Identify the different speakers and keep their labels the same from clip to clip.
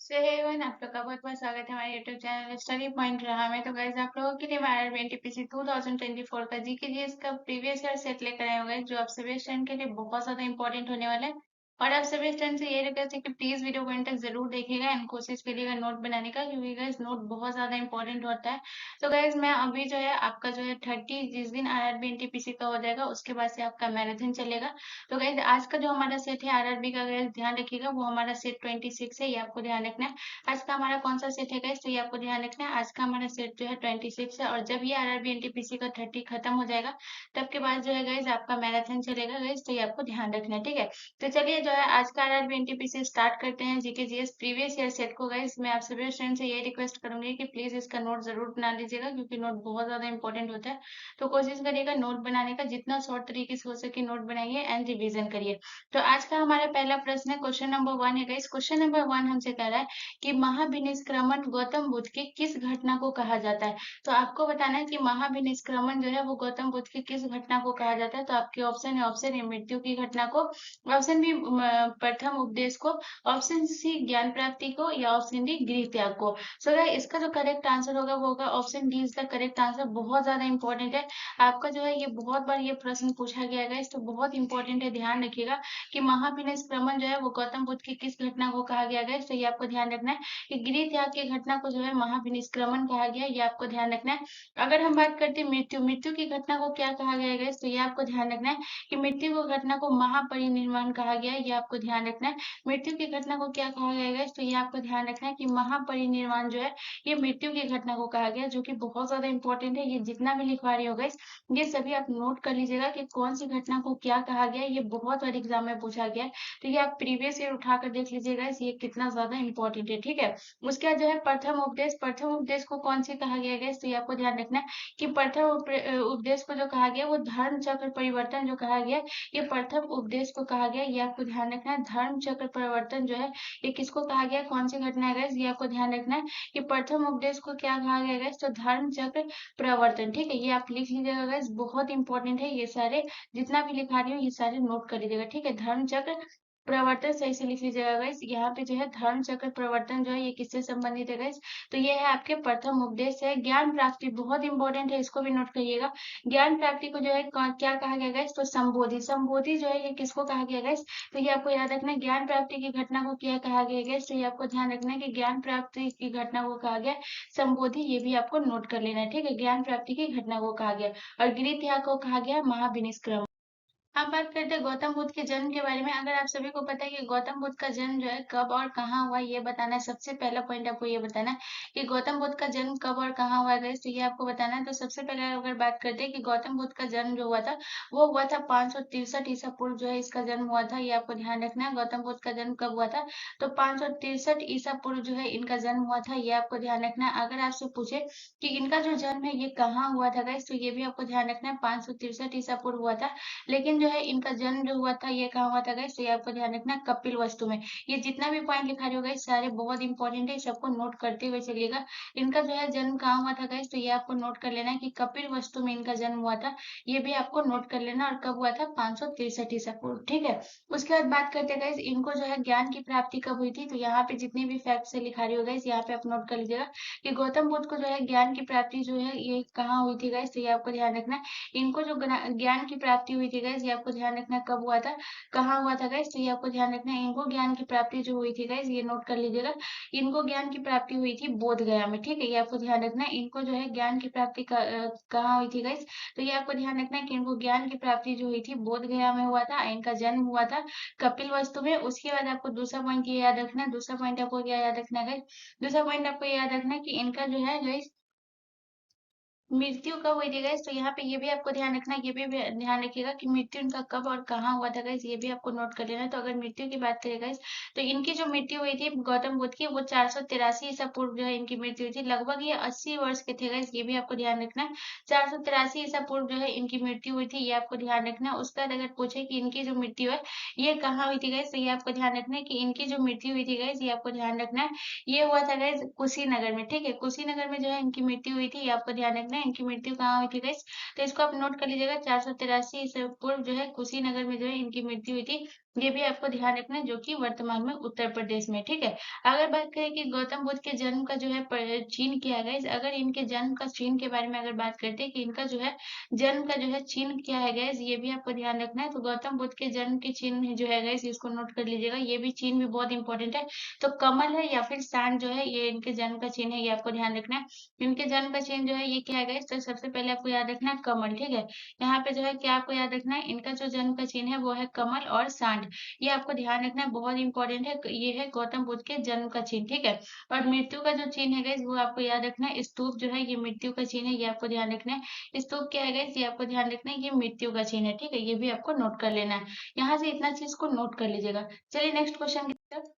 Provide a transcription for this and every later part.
Speaker 1: सो hey everyone, आप लोग का बहुत बहुत स्वागत है हमारे यूट्यूब चैनल स्टडी पॉइंट रहा में। तो गाइज आप लोगों के लिए मैं एनटीपीसी 2024 का जीके जीएस का प्रीवियस ईयर सेट लेकर आए हुए हैं, जो आप सभी स्टूडेंट के लिए बहुत ज्यादा इंपॉर्टेंट होने वाला है। और आप सभी स्टूडेंट से ये रिक्वेस्ट है कि प्लीज वीडियो को एंड तक जरूर देखिएगा एंड कोशिश करिएगा नोट बनाने का, क्योंकि गाइज नोट बहुत ज्यादा इंपॉर्टेंट होता है। तो गाइज मैं अभी जो है आपका जो है 30 जिस दिन आरआरबी एनटीपीसी का हो जाएगा उसके बाद से आपका मैराथन चलेगा। तो गाइज आज का जो हमारा सेट है आरआरबी का, गाइज ध्यान रखिएगा, वो हमारा सेट 26 है, ये आपको ध्यान रखना है। आज का हमारा कौन सा सेट है गाइस, तो ये आपको ध्यान रखना है। आज का हमारा सेट जो है 26 है, और जब ये आरआरबी एनटीपीसी का 30 खत्म हो जाएगा तब के बाद जो है गाइस आपका मैराथन चलेगा गाइस, तो ये आपको ध्यान रखना है, ठीक है। तो चलिए जो है आज का आरआरबी एनटीपीसी स्टार्ट करते हैं GK GS previous year set को। गाइस मैं आप सभी स्टूडेंट से ये रिक्वेस्ट करूंगी कि प्लीज इसका नोट जरूर बना लीजिएगा, क्योंकि नोट बहुत ज्यादा इंपॉर्टेंट होता है। तो कोशिश करिएगा नोट बनाने का, जितना शॉर्ट तरीके से हो सके नोट बनाइए एंड रिविजन करिए। तो आज का हमारा पहला प्रश्न है, क्वेश्चन नंबर 1 है गाइस। क्वेश्चन नंबर 1 हमसे कह रहा है कि महाभिनिष्क्रमण गौतम बुद्ध की किस घटना को कहा जाता है। तो आपको बताना है कि महाभिनिष्क्रमण जो है वो गौतम बुद्ध की किस घटना को कहा जाता है। तो आपके ऑप्शन है, ऑप्शन ए मृत्यु की घटना को, ऑप्शन बी प्रथम उपदेश को, ऑप्शन सी ज्ञान प्राप्ति को, या ऑप्शन डी गृह त्याग को। सो गाइस इसका जो करेक्ट आंसर होगा वो होगा option D is the correct answer. बहुत ज्यादा इंपॉर्टेंट है आपका जो है, ये बहुत बार ये प्रश्न पूछा गया है, तो बहुत इंपॉर्टेंट है, ध्यान रखिएगा कि महाभिनिष्क्रमण जो है वो गौतम बुद्ध की किस घटना को कहा गया है। तो ये आपको ध्यान रखना है कि गृह त्याग की घटना को जो है महाविनिष्क्रमण कहा गया, ये आपको ध्यान रखना है। अगर हम बात करते हैं मृत्यु मृत्यु की घटना को क्या कहा गया है, तो ये आपको ध्यान रखना है कि मृत्यु की घटना को महापरिनिर्वाण कहा गया है, ये आपको ध्यान रखना है। मृत्यु की घटना को क्या कहा गया है, तो ये आपको ध्यान रखना है कि महापरिनिर्वाण जो है ये मृत्यु की घटना को कहा गया, जो कि बहुत ज्यादा इंपॉर्टेंट है। ये जितना भी लिखवा रही होगा ये सभी आप नोट कर लीजिएगा कि कौन सी घटना को क्या कहा गया है, ये बहुत बार एग्जाम में पूछा गया है। तो ये आप प्रीवियस ईयर उठाकर देख लीजिएगा, ये कितना ज्यादा इंपॉर्टेंट है, ठीक है। उसके बाद जो है प्रथम उपदेश को कौन से कहा गया है, तो ये आपको ध्यान रखना है कि उपदेश को जो कहा गया वो धर्म चक्र परिवर्तन जो कहा गया, ये प्रथम उपदेश को कहा गया, ये आपको ध्यान रखना है। धर्म चक्र परिवर्तन जो है ये किसको कहा गया, कौन सी घटना है, ये आपको ध्यान रखना है कि प्रथम उपदेश को क्या कहा गया है, तो धर्म चक्र प्रवर्तन, ठीक है। ये आप लिख लीजिएगा गाइस, बहुत इंपॉर्टेंट है, ये सारे जितना भी लिखा रही हूँ ये सारे नोट कर लीजिएगा, ठीक है। धर्म चक्र प्रवर्तन सही से लिख लीजिएगा गाइस। यहाँ पे जो है धर्म चक्र प्रवर्तन जो है ये किससे संबंधित है गाइस, तो ये है आपके प्रथम उपदेश है। ज्ञान प्राप्ति बहुत इंपॉर्टेंट है, इसको भी नोट करिएगा। ज्ञान प्राप्ति को जो है क्या कहा गया गाइस, तो संबोधि संबोधि जो है ये किसको कहा गया गाइस, तो ये आपको याद रखना है। ज्ञान प्राप्ति की घटना को क्या कहा गया गाइस, तो ये आपको ध्यान रखना है कि ज्ञान प्राप्ति की घटना को कहा गया संबोधि, ये भी आपको नोट कर लेना है, ठीक है। ज्ञान प्राप्ति की घटना को कहा गया, और गृह त्याग को कहा गया महाविनिष्क्रमण। अब बात करते हैं गौतम बुद्ध के जन्म के बारे में। अगर आप सभी को पता है कि गौतम बुद्ध का जन्म जो है कब और कहाँ हुआ, ये बताना है। सबसे पहला पॉइंट आपको ये बताना है कि गौतम बुद्ध का जन्म कब और कहाँ हुआ है, तो ये आपको बताना है। तो सबसे पहले अगर बात करते हैं कि गौतम बुद्ध का जन्म जो हुआ था वो हुआ था 563 ईसा पूर्व जो है इसका जन्म हुआ था, ये आपको ध्यान रखना है। गौतम बुद्ध का जन्म कब हुआ था, तो 563 ईसा पूर्व जो है इनका जन्म हुआ था, ये आपको ध्यान रखना है। अगर आपसे पूछे कि इनका जो जन्म है ये कहाँ हुआ था गाइस, तो ये भी आपको ध्यान रखना है। 563 ईसा पूर्व हुआ था, लेकिन जो है इनका जन्म जो हुआ था ये कहाँ हुआ था गाइस, तो ये आपको ध्यान रखना कपिल वस्तु में। ये जितना भी पॉइंट लिखा रहे हो गाइस सारे बहुत इंपॉर्टेंट है, सबको नोट करते हुए चलिएगा। इनका जो है जन्म कहाँ हुआ था गाइस, तो ये आपको नोट कर लेना है कि कपिल वस्तु में इनका जन्म हुआ था, ये भी आपको नोट कर लेना। और कब हुआ था, 563 ईसा पूर्व, ठीक है। उसके बाद बात करते हैं गाइस इनको जो है ज्ञान की प्राप्ति कब हुई थी, तो यहाँ पे जितनी भी फैक्ट से लिखा रही हो गाइस यहाँ पे आप नोट कर लीजिएगा कि गौतम बुद्ध को जो है ज्ञान की प्राप्ति जो है ये कहाँ हुई थी गाइस, तो ये आपको ध्यान रखना है। इनको जो ज्ञान की प्राप्ति हुई थी गाइस, ये आपको ध्यान रखना है कब हुआ था, कहाँ हुआ था गाइस, तो ये आपको ध्यान रखना है। इनको ज्ञान की प्राप्ति जो हुई थी गाइस, ये नोट कर लीजिएगा। इनको ज्ञान की प्राप्ति हुई थी बोध गया में, ठीक है। ये आपको ध्यान रखना है। इनको जो है ज्ञान की प्राप्ति कहाँ हुई थी गाइस, तो ये आपको ध्यान रखना है कि इनको ज्ञान की प्राप्ति जो हुई थी बोध गया में हुआ था। इनका जन्म हुआ था कपिल वस्तु में। उसके बाद आपको दूसरा पॉइंट ये याद रखना है। दूसरा पॉइंट आपको क्या याद रखना है गाइस, दूसरा पॉइंट आपको ये याद रखना है कि इनका जो है गाइस मृत्यु कब हुई थी गाइस, तो यहाँ पे ये भी आपको ध्यान रखना है। ये भी ध्यान रखिएगा कि मृत्यु इनका कब और कहाँ हुआ था गाइस, ये भी आपको नोट कर लेना है। तो अगर मृत्यु की बात करें गाइस, तो इनकी जो मृत्यु हुई थी गौतम बुद्ध की वो 483 ईसा पूर्व जो है इनकी मृत्यु हुई थी। लगभग ये 80 वर्ष के थे गाइस, ये भी आपको ध्यान रखना है। 483 ईसा पूर्व जो है इनकी मृत्यु हुई थी, ये आपको ध्यान रखना है। उसके बाद अगर पूछे कि इनकी जो मृत्यु है ये कहाँ हुई थी गाइस, तो ये आपको ध्यान रखना है कि इनकी जो मृत्यु हुई थी गाइस, ये आपको ध्यान रखना है। ये हुआ था गाइस कुशीनगर में, ठीक है। कुशीनगर में जो है इनकी मृत्यु हुई थी, ये आपको ध्यान रखना है। इनकी मृत्यु कहाँ हुई थी गाइस, तो इसको आप नोट कर लीजिएगा। 483 ईसा पूर्व जो है कुशीनगर में जो है इनकी मृत्यु हुई थी। ये भी आपको ध्यान रखना है, जो कि वर्तमान में उत्तर प्रदेश में, ठीक है। अगर बात करें कि गौतम बुद्ध के जन्म का जो है चिन्ह क्या है गाइस, अगर इनके जन्म का चिन्ह के बारे में अगर बात करते हैं कि इनका जो है जन्म का जो है चिन्ह क्या है गाइस, ये भी आपको ध्यान रखना है। तो गौतम बुद्ध के जन्म के चिन्ह जो है गाइस, इसको नोट कर लीजिएगा, ये भी चिन्ह भी बहुत इंपॉर्टेंट है। तो कमल है या फिर सांड जो है, ये इनके जन्म का चिन्ह है, ये आपको ध्यान रखना है। इनके जन्म का चिन्ह जो है ये क्या है गाइस, तो सबसे पहले आपको याद रखना है कमल, ठीक है। यहाँ पे जो है क्या आपको याद रखना है, इनका जो जन्म का चिन्ह है वो है कमल और सांड। ये आपको ध्यान रखना है, बहुत इंपॉर्टेंट है। ये है गौतम बुद्ध के जन्म का चिन्ह, ठीक है। और मृत्यु का जो चिन्ह है गाइस, वो आपको याद रखना है स्तूप जो है, ये मृत्यु का चिन्ह है, ये आपको ध्यान रखना है। स्तूप क्या है गाइस, ये आपको ध्यान रखना है, ये मृत्यु का चिन्ह है, ठीक है। ये भी आपको नोट कर लेना है। यहाँ से इतना चीज को नोट कर लीजिएगा। चलिए नेक्स्ट क्वेश्चन की तरफ।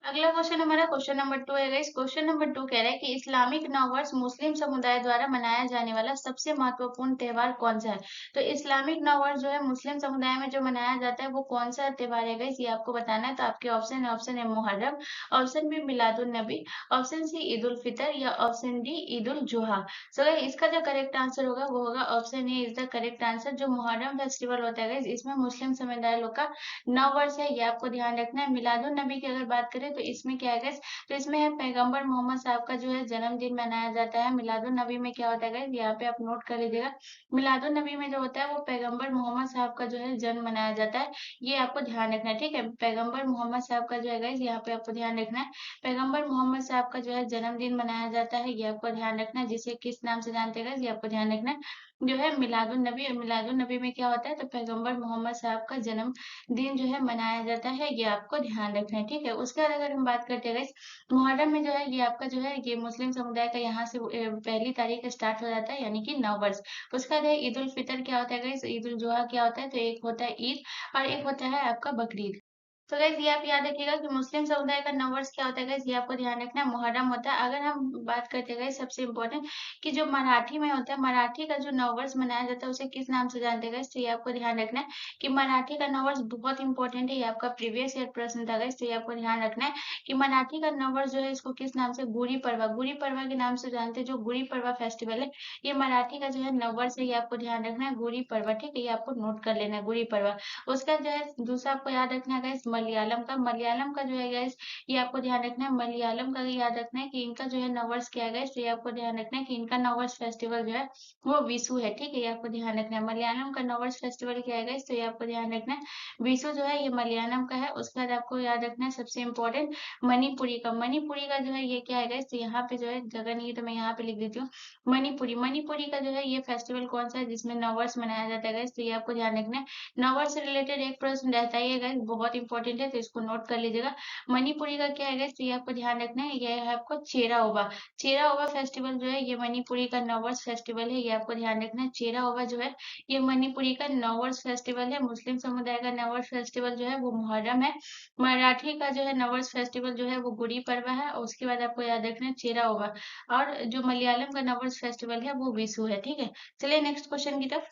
Speaker 1: अगला क्वेश्चन हमारा क्वेश्चन नंबर 2 है गाइस। क्वेश्चन नंबर 2 कह रहा है कि इस्लामिक नववर्ष मुस्लिम समुदाय द्वारा मनाया जाने वाला सबसे महत्वपूर्ण त्योहार कौन सा है। तो इस्लामिक नववर्ष जो है मुस्लिम समुदाय में जो मनाया जाता है वो कौन सा त्योहार है गाइस, ये आपको बताना है। तो आपके ऑप्शन है मुहर्रम, ऑप्शन बी मिलादुन नबी, ऑप्शन सी ईद उल फितर या ऑप्शन डी ईद उल जुहा। सो गाइस इसका जो करेक्ट आंसर होगा वो होगा option A is the correct answer. जो मुहर्रम फेस्टिवल होता है गाइस, इसमें मुस्लिम समुदाय लोग का नव वर्ष है, ये आपको ध्यान रखना है। मिलादुन नबी की अगर बात करें तो इसमें क्या है गाइस, तो इसमें है पैगंबर मोहम्मद साहब का जो है जन्मदिन मनाया जाता है। मिलादुन नबी में क्या होता है गाइस, यहाँ पे आप नोट कर लीजिएगा। मिलादुन नबी में जो होता है वो पैगंबर मोहम्मद साहब का जो है जन्म मनाया जाता है, ये आपको ध्यान रखना है, ठीक है। पैगंबर मोहम्मद साहब का जो है गाइस, यहाँ पे आपको ध्यान रखना है। पैगंबर मोहम्मद साहब का जो है जन्मदिन मनाया जाता है, ये आपको ध्यान रखना है। जिसे किस नाम से जानते हैं गाइस, ये आपको ध्यान रखना है, जो है मिलादुन नबी। और मिलादुन नबी में क्या होता है, तो पैगंबर मोहम्मद साहब का जन्म दिन जो है मनाया जाता है, ये आपको ध्यान रखना है, ठीक है। उसके बाद अगर हम बात करते हैं गाइस, मुहर्रम में जो है ये आपका जो है ये मुस्लिम समुदाय का यहाँ से पहली तारीख स्टार्ट हो जाता है, यानी कि नव वर्ष। उसके बाद है ईद उल फितर क्या होता है गाइस, ईद उल जुहा क्या होता है, तो एक होता है ईद और एक होता है आपका बकरीद। तो गाइस ये आप याद रखिएगा कि मुस्लिम समुदाय का नववर्ष क्या होता है गाइस, ये आपको ध्यान रखना है, मुहर्रम होता है। अगर हम बात करते हैं गाइस सबसे इम्पोर्टेंट कि जो मराठी में होता है, मराठी का जो नववर्ष मनाया जाता है उसे किस नाम से जानते हैं गाइस, तो ये आपको ध्यान रखना है कि मराठी का नववर्ष बहुत इंपॉर्टेंट है। ये आपका प्रीवियस ईयर प्रश्न था गाइस, तो ये आपको ध्यान रखना है कि मराठी का नववर्ष जो है इसको किस नाम से, गुड़ी पड़वा, गुड़ी पड़वा के नाम से जानते हैं। जो गुड़ी पड़वा फेस्टिवल है, ये मराठी का जो है नववर्ष है, ये आपको ध्यान रखना है, गुड़ी पड़वा, ठीक है। ये आपको नोट कर लेना है, गुड़ी पड़वा। उसका जो है दूसरा आपको याद रखना है गाइस, मलयालम का, मलयालम का जो है गाइस, ये आपको ध्यान रखना है। मलयालम का याद रखना है कि इनका जो है नववर्ष क्या है गाइस, तो ये आपको ध्यान रखना है कि इनका नववर्ष फेस्टिवल जो है वो विशु है, ठीक है। ये आपको ध्यान रखना है। मलयालम का नववर्ष फेस्टिवल क्या है गाइस, तो ये आपको ध्यान रखना है, विशु जो है ये मलयालम का है। उसके बाद आपको याद रखना है सबसे इम्पोर्टेंट मणिपुरी का, मणिपुरी का जो है ये क्या है गाइस, तो यहाँ पे जो है जगह नहीं है तो मैं यहाँ पे लिख देती हूँ मणिपुरी। मणिपुरी का जो है ये फेस्टिवल कौन सा है जिसमें नववर्ष मनाया जाता है गाइस, तो ये आपको ध्यान रखना है। नववर्ष से रिलेटेड एक प्रश्न रहता ही है गाइस, बहुत इंपॉर्टेंट है, तो इसको नोट कर लीजिएगा। मणिपुरी का क्या है गाइस, तो ये आपको ध्यान रखना है, ये है आपको चेरा ओबा। चेरा ओबा फेस्टिवल जो है ये मणिपुरी का नववर्ष फेस्टिवल है, ये आपको ध्यान रखना है। चेरा ओबा जो है ये मणिपुरी का नववर्ष फेस्टिवल है। मुस्लिम समुदाय का नववर्ष फेस्टिवल जो है वो मुहर्रम है। मराठी का जो है नववर्ष फेस्टिवल जो है वो गुड़ी पड़वा है। और उसके बाद आपको याद रखना है चेरा ओबा। और जो मलयालम का नववर्ष फेस्टिवल है वो विशु है, ठीक है। चलिए नेक्स्ट क्वेश्चन की तरफ।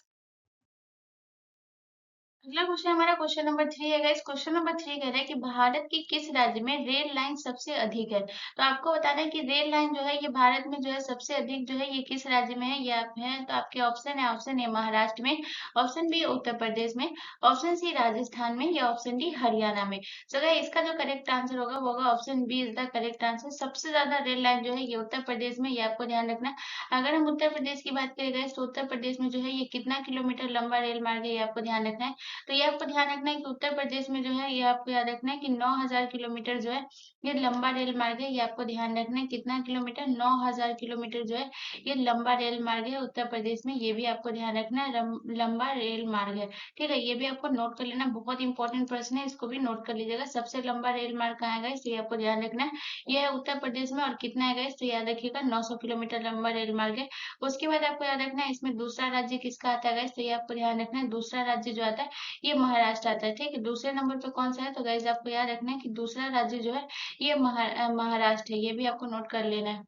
Speaker 1: अगला क्वेश्चन हमारा क्वेश्चन नंबर 3 है गाइस। क्वेश्चन नंबर 3 कह रहा है कि भारत के किस राज्य में रेल लाइन सबसे अधिक है। तो आपको बताना है कि रेल लाइन जो है ये भारत में जो है सबसे अधिक जो है ये किस राज्य में है, ये आप है। तो आपके ऑप्शन ए महाराष्ट्र में, ऑप्शन बी उत्तर प्रदेश में, ऑप्शन सी राजस्थान में या ऑप्शन डी हरियाणा में। तो गाइस इसका जो करेक्ट आंसर होगा वो होगा option B is the correct answer. सबसे ज्यादा रेल लाइन जो है ये उत्तर प्रदेश में, ये आपको ध्यान रखना। अगर हम उत्तर प्रदेश की बात करें गाइस, तो उत्तर प्रदेश में जो है ये कितना किलोमीटर लंबा रेल मार्ग है, ये आपको ध्यान रखना है। तो ये आपको ध्यान रखना है कि उत्तर प्रदेश में जो है ये आपको याद रखना है कि 9000 किलोमीटर जो है ये लंबा रेल मार्ग है। ये आपको ध्यान रखना है कितना किलोमीटर, 9000 किलोमीटर जो है ये लंबा रेल मार्ग है उत्तर प्रदेश में। ये भी आपको ध्यान रखना है, लंबा रेल मार्ग है, ठीक है। ये भी आपको नोट कर लेना, बहुत इंपॉर्टेंट प्रश्न है, इसको भी नोट कर लीजिएगा। सबसे लंबा रेल मार्ग कहाँ है इसे आपको ध्यान रखना है, ये है उत्तर प्रदेश में। और कितना है गाइस, तो याद रखिएगा 900 किलोमीटर लंबा रेल मार्ग है। उसके बाद आपको याद रखना है इसमें दूसरा राज्य किसका आता है गाइस, तो ये आपको ध्यान रखना है दूसरा राज्य जो आता है ये महाराष्ट्र आता है, ठीक है। दूसरे नंबर पे कौन सा है, तो गाइज आपको याद रखना है कि दूसरा राज्य जो है ये महाराष्ट्र है। ये भी आपको नोट कर लेना है।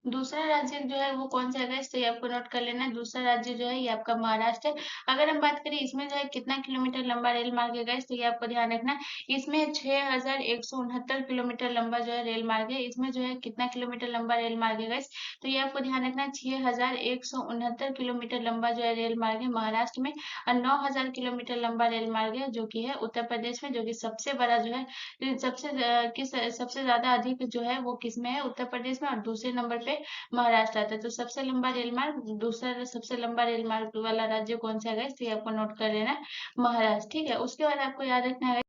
Speaker 1: दूसरा राज्य जो है वो कौन सा है गाइस, तो ये आपको नोट कर लेना है। दूसरा राज्य जो है ये आपका महाराष्ट्र है। अगर हम बात करें इसमें जो है कितना किलोमीटर लंबा रेल मार्ग है गाइस, तो ये आपको ध्यान रखना है। इसमें 6169 किलोमीटर लंबा जो है रेल मार्ग है। इसमें जो है कितना किलोमीटर लंबा रेल मार्ग है गाइस, तो ये आपको ध्यान रखना है। 6169 किलोमीटर लंबा जो है रेल मार्ग है महाराष्ट्र में, और 9000 किलोमीटर लंबा रेल मार्ग है जो कि है उत्तर प्रदेश में, जो कि सबसे बड़ा जो है, सबसे ज्यादा अधिक जो है वो किस में है, उत्तर प्रदेश में, और दूसरे नंबर पे महाराष्ट्र आता है। तो सबसे लंबा रेल मार्ग, दूसरा सबसे लंबा रेल मार्ग वाला राज्य कौन सा है गाइस, तो ये आपको नोट कर लेना है, महाराष्ट्र। ठीक है, उसके बाद आपको याद रखना है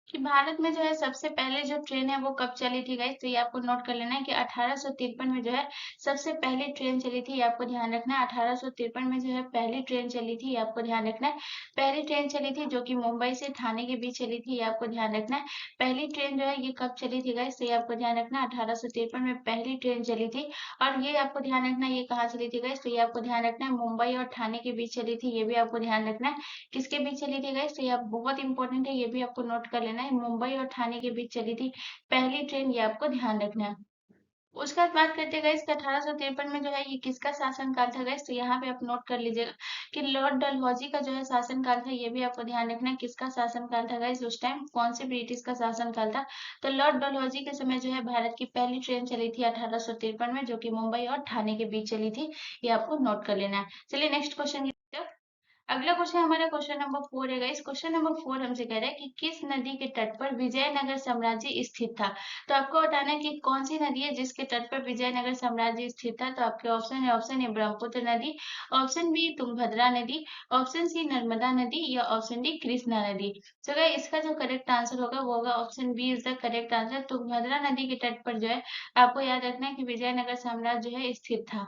Speaker 1: कि भारत में जो है सबसे पहले जो ट्रेन है वो कब चली थी गाइस, तो ये आपको नोट कर लेना है कि 1853 में जो है सबसे पहली ट्रेन चली थी। ये आपको ध्यान रखना है, 1853 में जो है पहली ट्रेन चली थी, ये आपको ध्यान रखना है। पहली ट्रेन चली थी जो कि मुंबई से ठाणे के बीच चली थी, ये आपको ध्यान रखना है। पहली ट्रेन जो है ये कब चली थी गाइस, तो ये आपको ध्यान रखना है, 1853 में पहली ट्रेन चली थी। और ये आपको ध्यान रखना है ये कहाँ चली थी गाइस, तो ये आपको ध्यान रखना है मुंबई और ठाणे के बीच चली थी, ये भी आपको ध्यान रखना है। किसके बीच चली थी गाइस, तो ये आप बहुत इंपॉर्टेंट है, ये भी आपको नोट कर लेना है। मुंबई और ठाणे के बीच चली थी पहली ट्रेन, ये आपको ध्यान रखना है। उसके बाद बात करते हैं गाइस 1853 में जो है ये किसका शासनकाल था गाइस, तो यहाँ पे आप नोट कर लीजिएगा कि लॉर्ड डलहौजी का जो है शासनकाल था, ये भी आपको ध्यान रखना है। किसका शासनकाल था गाइस, उस टाइम कौन से ब्रिटिश का शासनकाल था, तो लॉर्ड डलहौजी के समय जो है भारत की पहली ट्रेन चली थी 1853 में, जो कि मुंबई और ठाणे के बीच चली थी, ये आपको नोट कर लेना है। चलिए नेक्स्ट क्वेश्चन। अगला क्वेश्चन हमारा क्वेश्चन नंबर 4 है गाइस। क्वेश्चन नंबर 4 हमसे कह रहा है कि किस नदी के तट पर विजयनगर साम्राज्य स्थित था। तो आपको बताना है कि कौन सी नदी है जिसके तट पर विजयनगर साम्राज्य स्थित था। तो आपके ऑप्शन है, ऑप्शन ए ब्रह्मपुत्र नदी, ऑप्शन बी तुंगभद्रा नदी, ऑप्शन सी नर्मदा नदी, या ऑप्शन डी कृष्णा नदी। तो गाइस इसका जो करेक्ट आंसर होगा वो होगा option B is the correct answer. Tungabhadra नदी के तट पर जो है आपको याद रखना है कि विजयनगर साम्राज्य जो है स्थित था।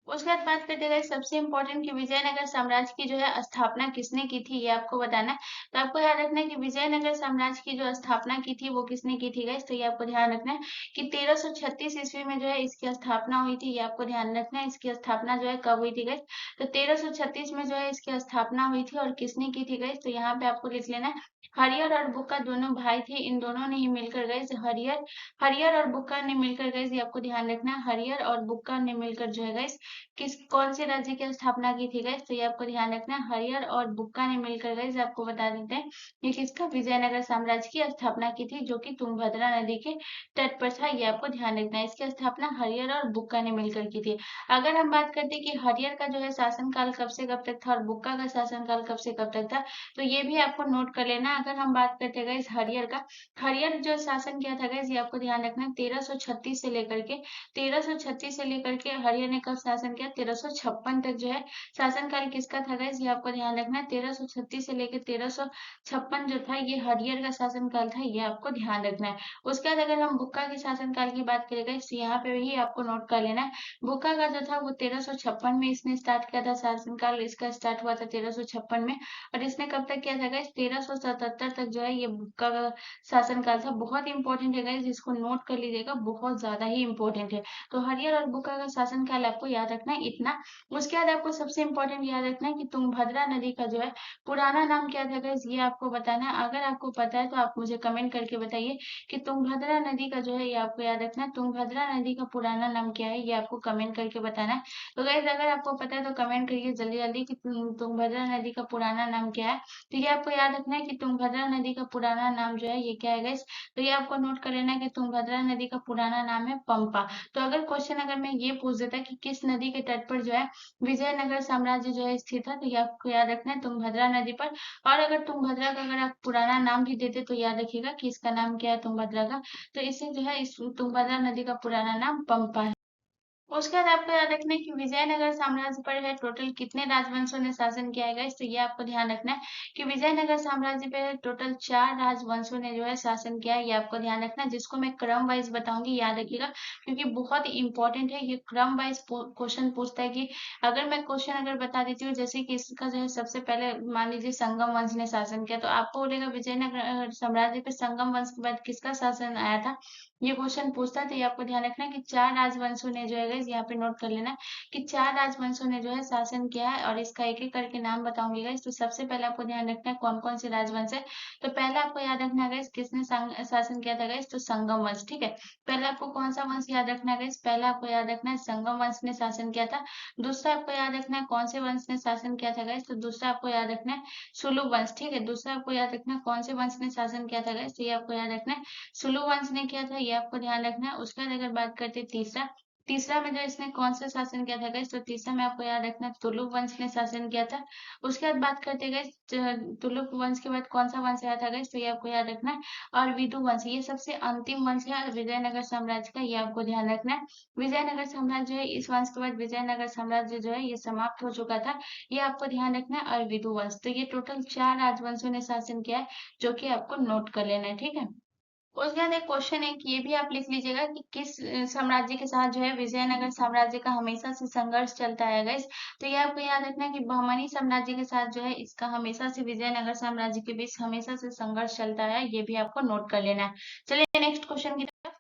Speaker 1: उसके बाद बात करते हैं सबसे इम्पोर्टेंट कि विजयनगर साम्राज्य की जो है स्थापना किसने की थी, ये आपको बताना है। तो आपको याद रखना है कि विजयनगर साम्राज्य की जो स्थापना की थी वो किसने की थी गाइस, तो ये आपको ध्यान रखना है कि 1336 ईस्वी में जो है इसकी स्थापना हुई थी। ये आपको ध्यान रखना है, इसकी स्थापना जो है कब हुई थी गाइस, तो 1336 में जो है इसकी स्थापना हुई थी। और किसने की थी गाइस, तो यहाँ पे आपको लिख लेना है हरियर और बुक्का दोनों भाई थे, इन दोनों ने ही मिलकर गाइस हरियर हरियर और बुक्का ने मिलकर गाइस, ये आपको ध्यान रखना है, हरियर और बुक्का ने मिलकर जो है गाइस किस कौन से राज्य की स्थापना की थी गाइस, तो ये आपको ध्यान रखना है। हरियर और बुक्का ने मिलकर गाइस आपको बता देते हैं ये किसका विजयनगर साम्राज्य की स्थापना की थी, जो कि तुंगभद्रा नदी के तट पर था। ये आपको ध्यान रखना है, इसकी स्थापना हरियर और बुक्का ने मिलकर की थी। अगर हम बात करते हैं कि हरियर का जो है शासनकाल कब से कब तक था और बुक्का का शासनकाल कब से कब तक था, तो ये भी आपको नोट कर लेना। अगर हम बात करते हैं गाइस हरियर का, हरियर जो शासन किया था गाइस, ये आपको ध्यान रखना है 1336 से लेकर के 1336 से लेकर के हरियर ने कब शासन किया, 1356 तक जो है शासनकाल किसका था गाइस, ये आपको ध्यान रखना है। 1336 से लेकर 1356 जो था ये हरियर का शासनकाल था, ये आपको ध्यान रखना है। उसके बाद अगर हम बुक्का के शासनकाल की बात करें गाइस, तो यहाँ पे भी आपको नोट कर लेना है। बुक्का का जो था वो 1356 में इसने स्टार्ट किया था शासनकाल, इसका स्टार्ट हुआ था 1356 में। और इसने कब तक किया था गाइस, 1377 तक जो है ये बुक्का का शासनकाल था। बहुत इंपॉर्टेंट है गाइस, इसको नोट कर लीजिएगा, बहुत ज्यादा ही इंपॉर्टेंट है। तो हरियर और बुक्का का शासनकाल आपको याद रखना है इतना। उसके बाद आपको सबसे इंपॉर्टेंट याद रखना है कि तुंगभद्रा नदी का जो है पुराना नाम क्या था गाइस, ये आपको बताना है। अगर आपको पता है तो आप मुझे कमेंट करके बताइए कि तुंगभद्रा नदी का जो है ये आपको याद रखना है। तुंगभद्रा नदी का पुराना नाम क्या है, ये आपको कमेंट करके बताना है। तो गाइस अगर आपको पता है तो कमेंट करिए जल्दी जल्दी कि तुंगभद्रा नदी का पुराना नाम क्या है। तो ये आपको याद रखना है कि तुंगभद्रा नदी का पुराना नाम जो है ये क्या है गाइस, तो ये आपको नोट कर लेना है कि तुंगभद्रा नदी का पुराना नाम है पंपा। तो अगर क्वेश्चन अगर मैं ये पूछ देता कि किस नदी के तट पर जो है विजयनगर साम्राज्य जो है स्थित है, तो ये आपको याद रखना है तुंगभद्रा नदी पर। और अगर तुंगभद्रा का अगर आप पुराना नाम भी देते तो याद रखिएगा कि इसका नाम क्या है तुंगभद्रा का, तो इससे जो है इस तुंगभद्रा नदी का पुराना नाम पंपा है। उसके बाद आपको याद रखना है कि विजयनगर साम्राज्य पर है टोटल कितने राजवंशों ने शासन किया है गाइस, तो ये आपको ध्यान रखना है कि विजयनगर साम्राज्य पे टोटल 4 राजवंशों ने जो है शासन किया है, ये आपको ध्यान रखना है। जिसको मैं क्रम वाइज बताऊंगी, याद रखिएगा क्योंकि बहुत इंपॉर्टेंट है ये। क्रम वाइज क्वेश्चन पूछता है कि अगर मैं क्वेश्चन अगर बता देती हूँ जैसे कि इसका जो है सबसे पहले मान लीजिए संगम वंश ने शासन किया, तो आपको बोलेगा विजयनगर साम्राज्य पे संगम वंश के बाद किसका शासन आया था, ये क्वेश्चन पूछता है। तो ये आपको ध्यान रखना है कि 4 राजवंशों ने जो है गाइस यहाँ पे नोट कर लेना कि 4 राजवंशों ने जो है शासन किया है, और इसका एक-एक करके नाम बताऊंगी गाइस। तो सबसे पहले आपको ध्यान रखना है कौन-कौन से राजवंश है। तो पहला आपको याद रखना है गाइस किसने शासन किया था गाइस, तो संगम वंश, ठीक है। पहला आपको कौन सा वंश याद रखना है गाइस, पहला आपको याद रखना है संगम वंश ने शासन किया था। दूसरा आपको याद रखना है कौन से वंश ने शासन किया था गाइस, तो दूसरा आपको याद रखना है सुलु वंश, ठीक है। दूसरा आपको याद रखना है कौन से वंश ने शासन किया था गाइस, तो ये आपको याद रखना है सुलु वंश ने किया था, ये आपको ध्यान रखना है। उसके बाद अगर बात करते हैं तीसरा, तीसरा में जो इसने कौन सा शासन किया था गाइस, तो तीसरा में आपको याद रखना है तुलुक वंश ने शासन किया था। उसके बाद बात करते हैं गाइस तुलुक वंश के बाद कौन सा वंश आया था गाइस, तो ये आपको याद रखना है और विदु वंश, ये सबसे अंतिम वंश है विजयनगर साम्राज्य का, ये आपको ध्यान रखना है। विजयनगर साम्राज्य है, इस वंश के बाद विजयनगर साम्राज्य जो है ये समाप्त हो चुका था, ये आपको ध्यान रखना है। और विदु वंश, तो ये टोटल 4 राजवंशों ने शासन किया है, जो कि आपको नोट कर लेना है, ठीक है। उसके बाद एक क्वेश्चन है कि ये भी आप लिख लीजिएगा कि किस साम्राज्य के साथ जो है विजयनगर साम्राज्य का हमेशा से संघर्ष चलता है गाइस। तो ये आपको याद रखना है कि बहमनी साम्राज्य के साथ जो है इसका हमेशा से विजयनगर साम्राज्य के बीच हमेशा से संघर्ष चलता है, ये भी आपको नोट कर लेना है। चलिए नेक्स्ट क्वेश्चन की तरफ।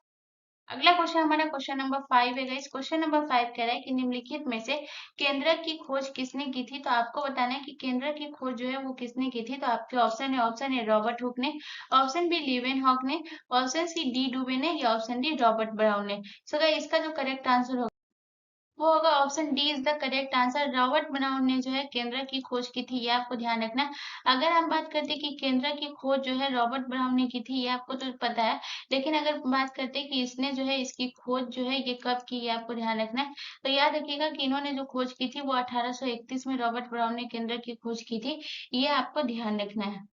Speaker 1: अगला क्वेश्चन हमारा क्वेश्चन नंबर 5 है गाइस। क्वेश्चन नंबर 5 कह रहा है कि निम्नलिखित में से केंद्रक की खोज किसने की थी। तो आपको बताना है कि केंद्रक की खोज जो है वो किसने की थी। तो आपके ऑप्शन है रॉबर्ट हुक ने, ऑप्शन बी लीवेन हॉक ने, ऑप्शन सी डी डुबे ने, या ऑप्शन डी रॉबर्ट ब्राउन ने। सो गाइस इसका जो करेक्ट आंसर होगा वो होगा option D is the correct answer. Robert brown ने जो है केंद्र की खोज की थी, ये आपको ध्यान रखना है। अगर हम बात करते हैं कि केंद्र की खोज जो है रॉबर्ट ब्राउन ने की थी, ये आपको तो पता है, लेकिन अगर बात करते हैं कि इसने जो है इसकी खोज जो है ये कब की, ये आपको ध्यान रखना है। तो याद रखिएगा कि इन्होंने जो खोज की थी वो 1831 में रॉबर्ट ब्राउन ने केंद्र की खोज की थी, ये आपको ध्यान रखना है।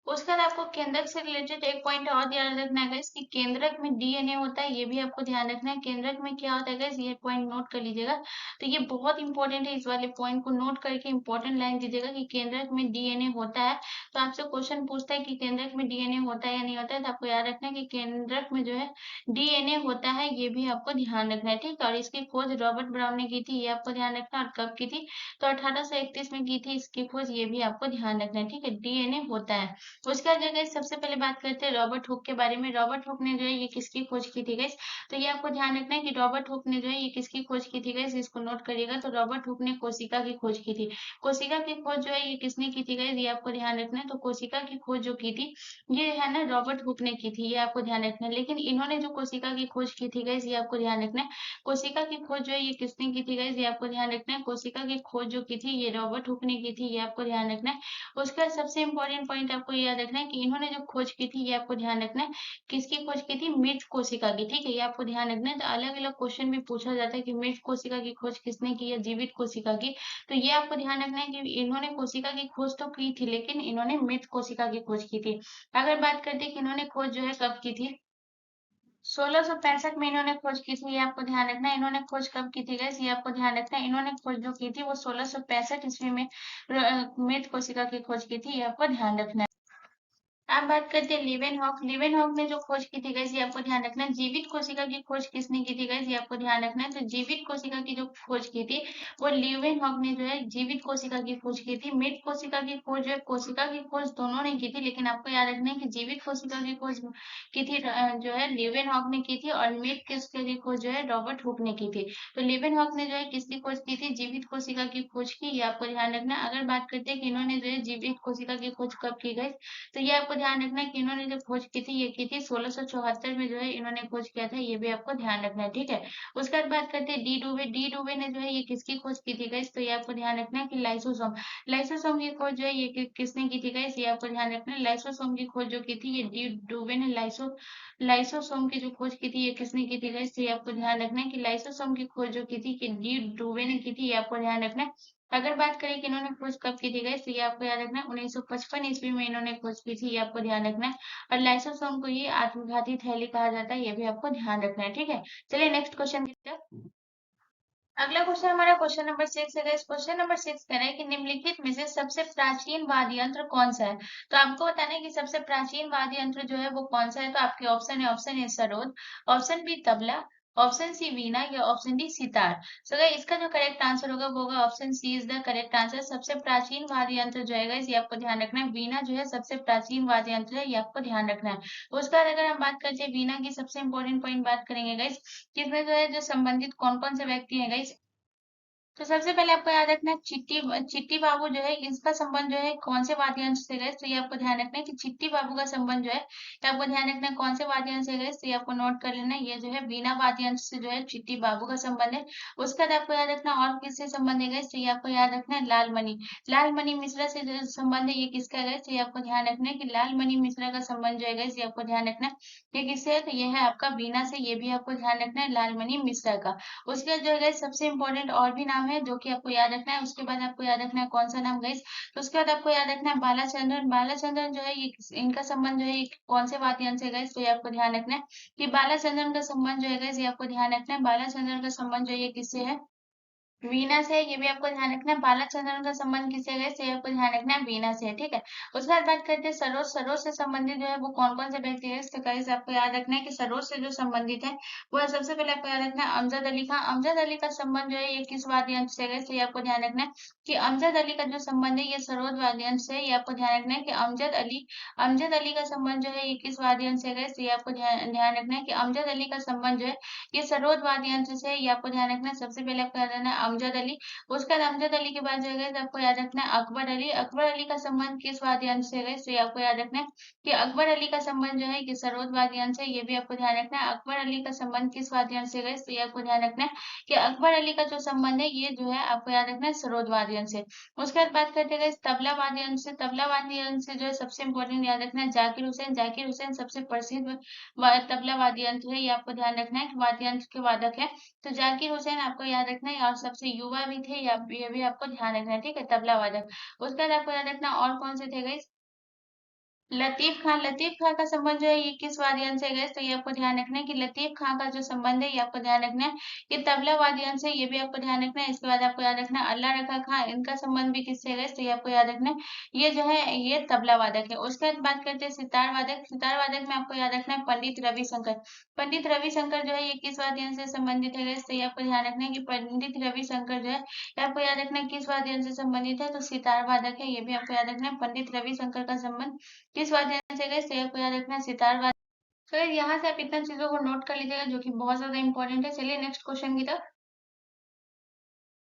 Speaker 1: उसके बाद आपको केंद्रक से रिलेटेड एक पॉइंट और याद रखना है गाइस कि केंद्रक में डीएनए होता है, ये भी आपको ध्यान रखना है। केंद्रक में क्या होता है गाइस, ये पॉइंट नोट कर लीजिएगा। तो ये बहुत इंपॉर्टेंट है, इस वाले पॉइंट को नोट करके इंपॉर्टेंट लाइन दीजिएगा कि केंद्रक में डीएनए होता है। तो आपसे क्वेश्चन पूछता है कि केंद्रक में डीएनए होता है या नहीं होता है, तो आपको याद रखना है कि केंद्रक में जो है डीएनए होता है, ये भी आपको ध्यान रखना है, ठीक है। और इसकी खोज रॉबर्ट ब्राउन ने की थी, ये आपको ध्यान रखना है। और कब की थी, तो 1831 में की थी इसकी खोज, ये भी आपको ध्यान रखना है, ठीक है। डीएनए होता है। उसके बाद गाइस सबसे पहले बात करते हैं रॉबर्ट हुक के बारे में। रॉबर्ट हुक ने जो है ये किसकी खोज की थी गाइस, तो ये आपको ध्यान रखना है कि रॉबर्ट हुक ने जो है ये किसकी खोज की थी गाइस, इसको नोट करिएगा। तो रॉबर्ट हुक ने कोशिका की खोज की थी। कोशिका की खोज जो है ये किसने की थी गाइस, ये आपको ध्यान रखना है। तो कोशिका की खोज जो की थी ये है ना रॉबर्ट हुक ने की थी, ये आपको ध्यान रखना है। लेकिन इन्होंने जो कोशिका की खोज की थी गाइस, ये आपको ध्यान रखना है। कोशिका की खोज जो है ये किसने की थी गाइस, ये आपको ध्यान रखना है। कोशिका की खोज जो की थी ये रॉबर्ट हुक ने की थी, ये आपको ध्यान रखना है। उसका सबसे इम्पोर्टेंट पॉइंट आपको याद रखना है कि इन्होंने जो खोज की थी ये आपको ध्यान रखना है। किसकी खोज की थी, मृत कोशिका की, ठीक है। ये आपको ध्यान रखना है। तो अलग अलग क्वेश्चन भी पूछा जाता है कि मृत कोशिका की खोज किसने की या जीवित कोशिका की। तो ये आपको ध्यान रखना है कि इन्होंने कोशिका की खोज तो की थी, लेकिन इन्होंने मृत कोशिका की खोज की थी। अगर बात करते हैं कि इन्होंने खोज जो है कब की थी, 1665 में इन्होंने खोज की थी, ये आपको ध्यान रखना है। इन्होंने खोज कब की थी गाइस, ये आपको ध्यान रखना है। इन्होंने खोज जो की थी वो 1665 ईस्वी में मृत कोशिका की खोज की थी, ये आपको ध्यान रखना है। अब बात करते हैं लीवेनहॉक। लीवेनहॉक ने जो खोज की थी गाइस, ये आपको ध्यान रखना है। जीवित कोशिका की खोज किसने की थी गाइस, ये आपको ध्यान रखना है। तो जीवित कोशिका की जो खोज की थी वो लीवेनहॉक ने जो है जीवित कोशिका की खोज की थी। मृत कोशिका की खोज जो है, कोशिका की खोज दोनों ने की थी, लेकिन आपको याद रखना है कि जीवित कोशिका की खोज की थी जो है लीवेनहॉक ने की थी, और मृत कोशिका की खोज जो है रॉबर्ट हुक ने की थी। तो लीवेनहॉक ने जो है किसकी खोज की थी, जीवित कोशिका की खोज की, ये आपको ध्यान रखना है। अगर बात करते हैं कि इन्होंने जो है जीवित कोशिका की खोज कब की गई, तो ये आपको ध्यान रखना है कि इन्होंने जो खोज की थी ये की थी 1674 में जो है इन्होंने खोज किया था, ये भी आपको ध्यान रखना है, ठीक है। उसके बाद बात करते हैं डी डुबे। डी डुबे ने जो है ये किसकी खोज की थी गाइस, तो ये आपको ध्यान रखना है कि लाइसोसोम। लाइसोसोम की खोज जो है ये किसने की थी गाइस, ये आपको ध्यान रखना है। लाइसोसोम की खोज जो की थी ये डी डुबे ने लाइसोसोम की जो खोज की थी ये किसने की थी गाइस, तो ये आपको ध्यान रखना है कि लाइसोसोम की खोज जो की थी कि डी डुबे ने की थी, ये आपको ध्यान रखना है। अगर बात करें कि इन्होंने खोज कब की थी गाइस, तो ये आपको याद रखना है 1955 ईस्वी में इन्होंने खोज की थी, ये आपको ध्यान रखना है। और लाइसोसोम को ये आत्मघाती थैली कहा जाता है, ये भी आपको ध्यान रखना है, ठीक है। चलिए नेक्स्ट क्वेश्चन की तरफ। अगला क्वेश्चन हमारा क्वेश्चन नंबर 6 है गाइस। क्वेश्चन नंबर 6 कह रहा है कि निम्नलिखित में से सबसे प्राचीन वाद्य यंत्र कौन सा है। तो आपको बताना है कि सबसे प्राचीन वाद्य यंत्र जो है वो कौन सा है। तो आपके ऑप्शन है, option A sarod, option B tabla, option C veena या option D sitar. So guys इसका जो करेक्ट आंसर होगा वो होगा option C is the correct answer. सबसे प्राचीन वाद्य यंत्र जो है गाइस ये आपको ध्यान रखना है, वीणा जो है सबसे प्राचीन वाद्य यंत्र है, ये आपको ध्यान रखना है। उसके बाद अगर हम बात करते हैं वीणा की सबसे इंपॉर्टेंट पॉइंट बात करेंगे गाइस, कि इसमें जो है जो संबंधित कौन कौन से व्यक्ति हैं गाइस। तो सबसे पहले आपको याद रखना है चिट्टी बाबू जो है इसका संबंध जो है कौन से वाद्य यंत्र से है, तो ये आपको ध्यान रखना है कि चिट्टी बाबू का संबंध जो है, ये आपको ध्यान रखना है कौन से वाद्य यंत्र से है, तो ये आपको नोट कर लेना है, ये जो है वीणा वाद्य यंत्र से जो है चिट्टी बाबू का संबंध है। उसके बाद आपको याद रखना और किससे संबंध है, तो ये आपको याद रखना है लाल मणि मिश्रा से जो संबंध है ये किसका है, तो ये आपको ध्यान रखना है कि लाल मणि मिश्रा का संबंध जो है ये आपको ध्यान रखना है, ये किससे है, तो ये है आपका वीणा से, ये भी आपको ध्यान रखना है लाल मणि मिश्रा का। उसके बाद जो है गाइस सबसे इंपॉर्टेंट और भी नाम है जो कि आपको याद रखना है। उसके बाद आपको याद रखना है कौन सा नाम गाइस, तो उसके बाद आपको याद रखना है बालाचंद्रन जो है ये इनका संबंध जो है कौन से वाद्य यंत्र से गाइस, तो ये आपको ध्यान रखना है कि बालाचंद्रन का संबंध जो है गाइस ये आपको ध्यान रखना है, बालाचंद्रन का संबंध जो है ये किससे है, वीणा से। ये भी आपको ध्यान रखना है। बालाचंद्रन का संबंध किससे है, तो ये आपको ध्यान रखना है वीणा से, ठीक है। उसके बाद बात करते हैं सरोज। सरोज से संबंधित जो है वो कौन कौन से व्यक्ति है, तो गाइस आपको याद रखना है कि सरोज से जो संबंधित है वो सबसे पहले आपको याद रखना है अमजद अली खान। अमजद अली का संबंध जो है ये किस वाद्य यंत्र से है, तो ये आपको ध्यान रखना है कि अमजद अली का जो संबंध है ये सरोज वाद्य यंत्र से है। ये आपको ध्यान रखना है कि अमजद अली का संबंध जो है ये किस वाद्य यंत्र से है, तो ये आपको ध्यान रखना है कि अमजद अली का संबंध जो है ये सरोज वाद्य यंत्र से है। ये आपको ध्यान रखना है। सबसे पहले आपको याद रखना है अमजद अली। उसके बाद अमजद अली के बाद जो है आपको याद रखना है अकबर अली। अकबर अली का संबंध किस वाद्य यंत्र से है, तो ये आपको याद रखना है कि अकबर अली का संबंध जो है कि सरोद वाद्य यंत्र से, ये भी आपको ध्यान रखना है। अकबर अली का संबंध किस वाद्य यंत्र से है, तो ये आपको ध्यान रखना है कि अकबर अली का जो संबंध है ये जो है आपको याद रखना है सरोद वाद्य यंत्र से। उसके बाद बात करते हैं तबला वाद्य यंत्र से। तबला वाद्य यंत्र से जो है सबसे इंपॉर्टेंट याद रखना है जाकिर हुसैन। जाकिर हुसैन सबसे प्रसिद्ध तबला वाद्य यंत्र है, ये आपको ध्यान रखना है कि वाद्य यंत्र के वादक है। तो जाकिर हुसैन आपको याद रखना है और सबसे युवा भी थे, ये भी आपको ध्यान रखना है, ठीक है, तबला वादक। उसके बाद आपको याद रखना और कौन से थे गाइस, लतीफ खां का संबंध जो है ये किस वाद्य यंत्र से है, तो ये आपको ध्यान रखना है कि लतीफ खां का जो संबंध है ये आपको ध्यान रखना है ये तबला वाद्य यंत्र से, ये भी आपको ध्यान रखना है। इसके बाद आपको याद रखना है अल्लाह रखा खां, इनका संबंध भी किससे है, तो ये आपको याद रखना है ये जो है ये तबला वादक है। उसके बाद बात करते हैं सितार वादक। सितार वादक में आपको याद रखना है पंडित रविशंकर। पंडित रविशंकर जो है ये किस वाद्य यंत्र से संबंधित है, तो ये आपको ध्यान रखना है कि पंडित रविशंकर जो है ये आपको याद रखना है किस वाद्य यंत्र से संबंधित है, तो सितार वादक है, ये भी आपको याद रखना है पंडित रविशंकर का संबंध किस वाद्य यंत्र से है, तो ये आपको याद रखना है सितार वादक। तो यहाँ से आप इतना चीजों को नोट कर लीजिएगा जो कि बहुत ज्यादा इंपॉर्टेंट है। चलिए नेक्स्ट क्वेश्चन की तरफ।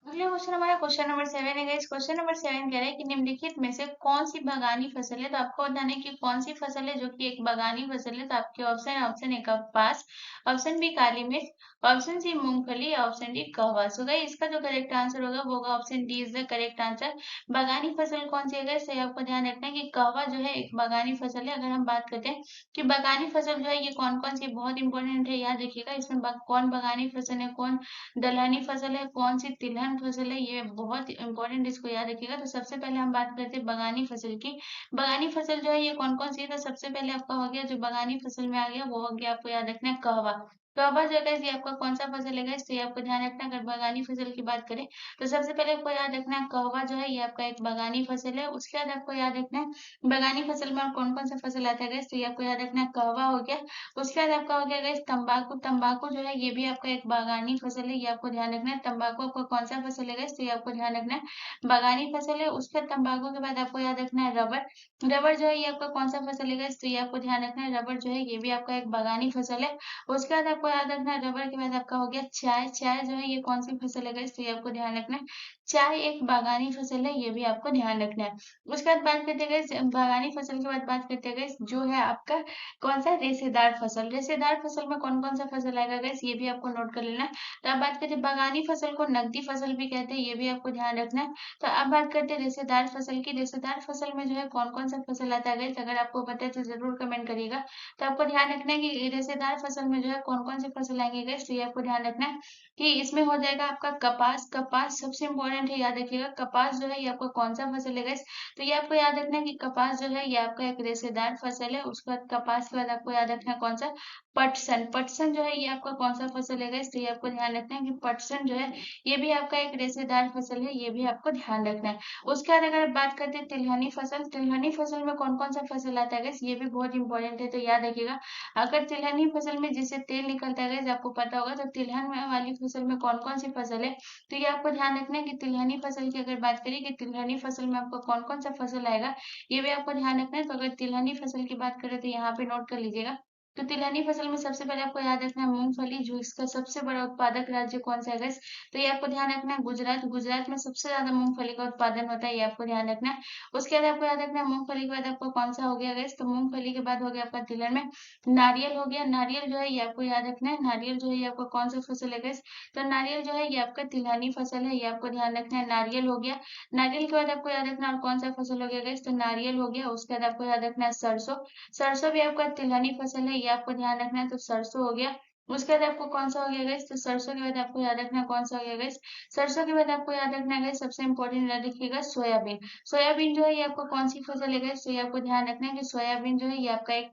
Speaker 1: अगला क्वेश्चन हमारा क्वेश्चन नंबर 7 है गाइस। क्वेश्चन नंबर 7 कह रहा है कि निम्नलिखित में से कौन सी बागानी फसल है, तो आपको बताना है कि कौन सी फसल है जो कि एक बागानी फसल है। तो आपके ऑप्शन ए कपास, ऑप्शन बी काली मिर्च, ऑप्शन सी मूंगफली, ऑप्शन डी कहवा। सो गाइस इसका जो करेक्ट आंसर होगा वो होगा option D is the correct answer. बागानी फसल कौन सी है गाइस, तो आपको ध्यान रखना है कि कहवा जो है एक बागानी फसल है। अगर हम बात करते हैं कि बागानी फसल जो है ये कौन कौन सी, बहुत इंपॉर्टेंट है, याद रखिएगा इसमें कौन बागानी फसल है, कौन दलहनी फसल है, कौन सी तिलहन फसल है, ये बहुत इंपॉर्टेंट, इसको याद रखिएगा। तो सबसे पहले हम बात करते हैं बगानी फसल की। बगानी फसल जो है ये कौन कौन सी है, तो सबसे पहले आपका हो गया जो बगानी फसल में आ गया वो हो गया आपको याद रखना है कहवा। कहवा जो है ये आपका कौन सा फसल है, तो ये आपको ध्यान रखना है। अगर बगानी फसल की बात करें तो सबसे पहले आपको याद रखना है कहवा जो है ये आपका एक बगानी फसल है। उसके बाद आपको याद रखना है बगानी फसल में और कौन कौन सा फसल आता है, तो ये आपको याद रखना है कहवा हो गया। उसके बाद आपका हो गया गाइस तंबाकू। तंबाकू जो है ये भी आपका एक बागानी फसल है, ये आपको ध्यान रखना है। तंबाकू आपका कौन सा फसल है गाइस, तो ये आपको ध्यान रखना है बागानी फसल है। उसके बाद तंबाकू के बाद आपको याद रखना है रबर। रबर जो है ये आपका कौन सा फसल है गाइस, तो ये आपको ध्यान रखना है रबर जो है ये भी आपका एक बागानी फसल है। उसके बाद आपको याद रखना है रबर के बाद आपका हो गया चाय। चाय जो है ये कौन सी फसल है गाइस, तो ये आपको ध्यान रखना है चाय एक बागानी फसल है, ये भी आपको ध्यान रखना है। उसके बाद बात करते हैं बागानी फसल के बाद बात करते हैं जो है आपका कौन सा रेशेदार फसल। रेशेदार फसल में कौन कौन सा फसल आएगा गाइस, ये भी आपको नोट कर लेना है। तो अब बात करते हैं बागानी फसल को नकदी फसल भी कहते हैं, ये भी आपको ध्यान रखना है। तो अब बात करते हैं रेशेदार फसल की। रेशेदार फसल में जो है कौन कौन सा फसल आता है गाइस, अगर आपको पता है तो जरूर कमेंट करिएगा। तो आपको ध्यान रखना है कि रेशेदार फसल में जो है कौन कौन से फसल आएंगे गाइस, तो ये आपको ध्यान रखना है कि इसमें हो जाएगा आपका कपास। कपास सबसे इंपॉर्टेंट है, याद रखिएगा कपास जो है ये आपका कौन सा फसल है गाइस, तो ये आपको याद रखना है कि कपास जो है ये आपका एक रेशेदार फसल है। उसके बाद कपास के बाद आपको याद रखना है कौन सा, पटसन। पटसन जो है ये आपका कौन सा फसल है गाइस, तो ये आपको ध्यान रखना है कि पटसन जो है ये भी आपका एक रेशेदार फसल है, ये भी आपको ध्यान रखना है। उसके बाद अगर बात करते हैं तिलहनी फसल, तिलहनी फसल में कौन कौन सा फसल आता है गाइस, ये भी बहुत इंपॉर्टेंट है, तो याद रखिएगा। अगर तिलहनी फसल में जिससे तेल निकलता है गाइस, आपको पता होगा। तो तिलहन वाली फसल में कौन कौन सी फसल है, तो ये आपको ध्यान रखना है कि तिलहनी फसल की अगर बात करें कि तिलहनी फसल में आपको कौन कौन सा फसल आएगा, ये भी आपको ध्यान रखना है। तो अगर तिलहनी फसल की बात करें तो यहाँ पे नोट कर लीजिएगा। तो तिलहनी फसल में सबसे पहले आपको याद रखना है मूंगफली, जो इसका सबसे बड़ा उत्पादक राज्य कौन सा है गाइस, तो ये आपको ध्यान रखना है गुजरात। गुजरात में सबसे ज्यादा मूंगफली का उत्पादन होता है, ये आपको ध्यान रखना है। उसके बाद आपको याद रखना है मूंगफली के बाद आपको कौन सा हो गया गाइस, तो मूंगफली के बाद हो गया आपका तिलहन में नारियल हो गया। नारियल जो है ये आपको याद रखना है, नारियल जो है ये आपका कौन सा फसल है गाइस, तो नारियल जो है ये आपका तिलहनी फसल है, ये आपको ध्यान रखना है। नारियल हो गया, नारियल के बाद आपको याद रखना है और कौन सा फसल हो गया गाइस, तो नारियल हो गया। उसके बाद आपको याद रखना है सरसों, सरसों भी आपका तिलहनी फसल है, ये आपको ध्यान रखना है। तो सरसों हो गया। उसके बाद आपको कौन सा हो गया गाइस, तो सरसों के बाद आपको याद रखना है कौन सा हो गया गाइस, सरसों के बाद आपको याद रखना है गाइस सबसे इंपॉर्टेंट याद रखिएगा सोयाबीन। सोयाबीन जो है ये आपको कौन सी फसल है गाइस, तो ये आपको ध्यान रखना है कि सोयाबीन जो है ये आपका एक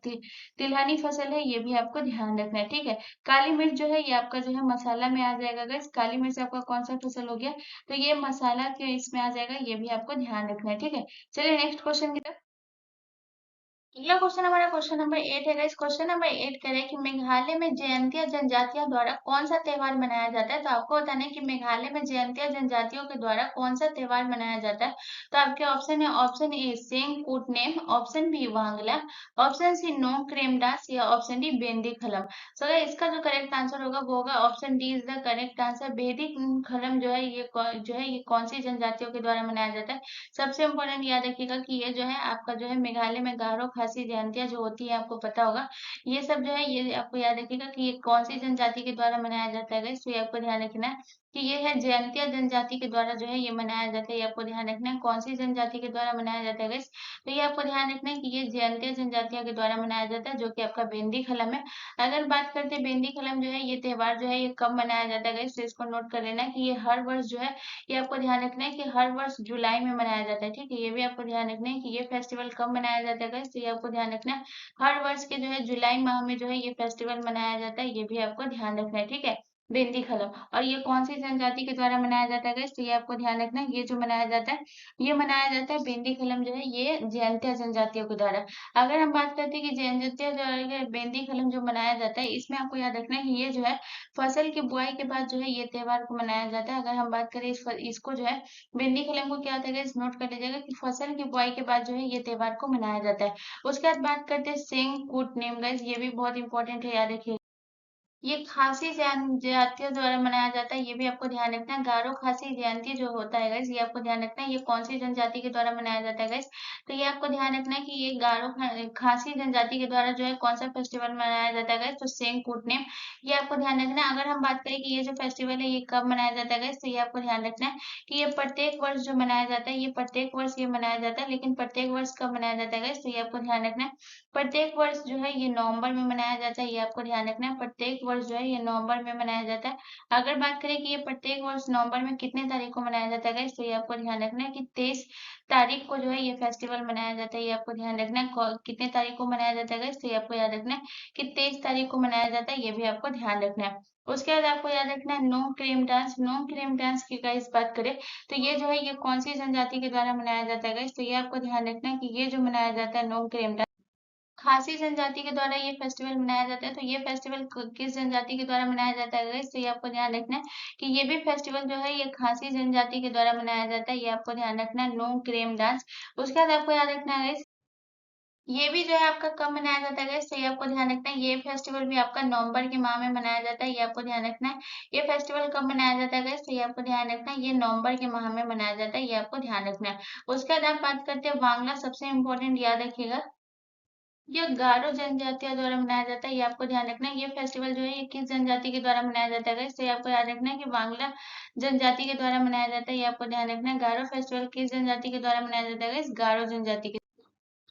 Speaker 1: तिलहनी फसल है, ये भी आपको ध्यान रखना है, ठीक है। काली मिर्च जो है ये आपका जो है मसाला में आ जाएगा गाइस, काली मिर्च आपका कौन सा फसल हो गया, तो ये मसाला के इसमें आ जाएगा, ये भी आपको ध्यान रखना है, ठीक है। चलिए नेक्स्ट क्वेश्चन की तरफ। अगला क्वेश्चन हमारा क्वेश्चन नंबर 8 है गाइस। क्वेश्चन नंबर 8 कह रहे हैं कि मेघालय में जयंतिया जनजातियों द्वारा कौन सा त्योहार मनाया जाता है, तो आपको बताना है कि मेघालय में जयंतिया जनजातियों के द्वारा कौन सा त्योहार मनाया जाता है। तो आपके ऑप्शन है, option A Seng Kutsnem, option B Wangala, option C Nongkrem या ऑप्शन डी बेंदी खलम। सो इसका जो करेक्ट आंसर होगा वो होगा option D is the correct answer. Bedi खलम जो है ये कौन सी जनजातियों के द्वारा मनाया जाता है। सबसे इम्पोर्टेंट याद रखिएगा कि ये जो है आपका जो है मेघालय में गारो खासी जयंतियां जो होती है आपको पता होगा, ये सब जो है ये आपको याद रखिएगा कि ये कौन सी जनजाति के द्वारा मनाया जाता है गाइस, तो ये आपको ध्यान रखना है कि ये है जयंतिया जनजाति के द्वारा जो है ये मनाया जाता है, ये आपको ध्यान रखना है। कौन सी जनजाति के द्वारा मनाया जाता है गाइस, तो ये आपको ध्यान रखना है कि ये जयंतिया जनजातियों के द्वारा मनाया जाता है, जो कि आपका बेंदी खलम है। अगर बात करते हैं बेंदी खलम जो है ये त्योहार जो है ये कब मनाया जाता है गाइस, तो इसको नोट कर लेना है कि ये हर वर्ष जो है ये आपको ध्यान रखना है कि हर वर्ष जुलाई में मनाया जाता है, ठीक है। ये भी आपको ध्यान रखना है कि ये फेस्टिवल कब मनाया जाता है गाइस, तो ये आपको ध्यान रखना है हर वर्ष के जो है जुलाई माह में जो है ये फेस्टिवल मनाया जाता है, ये भी आपको ध्यान रखना है, ठीक है। बेंदी खलम, और ये कौन सी जनजाति के द्वारा मनाया जाता है गाइस, तो ये आपको ध्यान रखना है ये जो मनाया जाता है ये मनाया जाता है बेंदी खलम जो है ये जयंतिया जनजातियों के द्वारा। अगर हम बात करते हैं कि जयंतिया जो बेंदी खलम जो मनाया जाता है, इसमें आपको याद रखना है कि ये जो है फसल की बुआई के बाद जो है ये त्योहार को मनाया जाता है। अगर हम बात करें इसको जो है बेंदी खलम को क्या होता है गाइस, नोट कर लीजिएगा कि फसल की बुआई के बाद जो है ये त्योहार को मनाया जाता है। उसके बाद बात करते हैं सेंग कूट नेम गाइस, ये भी बहुत इंपॉर्टेंट है, याद रखिए। ये खासी जनजातियों द्वारा मनाया जाता है, ये भी आपको ध्यान रखना है। गारो खासी जयंती जो होता है गाइस, ये आपको ध्यान रखना है ये कौन सी जनजाति के द्वारा मनाया जाता है गाइस, तो ये आपको ध्यान रखना है कि ये गारो खासी जनजाति के द्वारा जो है कौन सा फेस्टिवल मनाया जाता है गाइस, तो सेंग कूटनेम, ये आपको ध्यान रखना है। अगर हम बात करें कि ये जो फेस्टिवल है ये कब मनाया जाता है गाइस, तो ये आपको ध्यान रखना है कि ये प्रत्येक वर्ष जो मनाया जाता है ये प्रत्येक वर्ष ये मनाया जाता है, लेकिन प्रत्येक वर्ष कब मनाया जाता है गाइस, तो ये आपको ध्यान रखना है प्रत्येक वर्ष जो है ये नवंबर में मनाया जाता है, ये आपको ध्यान रखना है। प्रत्येक वर्ष जो है ये नवंबर में मनाया जाता है। अगर बात करें कि ये प्रत्येक वर्ष नवंबर में कितने तारीख को मनाया जाता है गाइस, तो ये आपको ध्यान रखना है कि 23 तारीख को जो है ये फेस्टिवल मनाया जाता है, ये आपको ध्यान रखना है। कितने तारीख को मनाया जाता है गाइस, तो ये आपको याद रखना है कि 23 तारीख को मनाया जाता है, ये भी आपको ध्यान रखना है। उसके बाद आपको याद रखना है no cream dance. No cream dance की गाइस बात करें तो ये जो है ये कौन सी जनजाति के द्वारा मनाया जाता है गाइस, तो ये आपको ध्यान रखना है कि ये जो मनाया जाता है नो क्रेम खासी जनजाति के द्वारा ये फेस्टिवल मनाया जाता है। तो ये फेस्टिवल किस जनजाति के द्वारा मनाया जाता है गाइस, तो ये आपको ध्यान रखना है कि ये भी फेस्टिवल जो है ये खासी जनजाति के द्वारा मनाया जाता है, ये आपको ध्यान रखना है। No cream dance. उसके बाद आपको याद रखना है गाइस ये भी जो है आपका कब मनाया जाता है गाइस, तो ये आपको ध्यान रखना है ये फेस्टिवल भी आपका नवंबर के माह में मनाया जाता है, ये आपको ध्यान रखना है। ये फेस्टिवल कब मनाया जाता है गाइस, तो ये आपको ध्यान रखना है ये नवंबर के माह में मनाया जाता है, ये आपको ध्यान रखना है। उसके बाद आप बात करते हैं बांग्ला, सबसे इंपॉर्टेंट याद रखिएगा ये गारो जनजातियों द्वारा मनाया जाता है, ये आपको ध्यान रखना है। ये फेस्टिवल जो है ये किस जनजाति के द्वारा मनाया जाता है इससे आपको याद रखना है कि बांग्ला जनजाति के द्वारा मनाया जाता है, ये आपको ध्यान रखना है। गारो फेस्टिवल किस जनजाति के द्वारा मनाया जाता है इस गारो जनजाति के।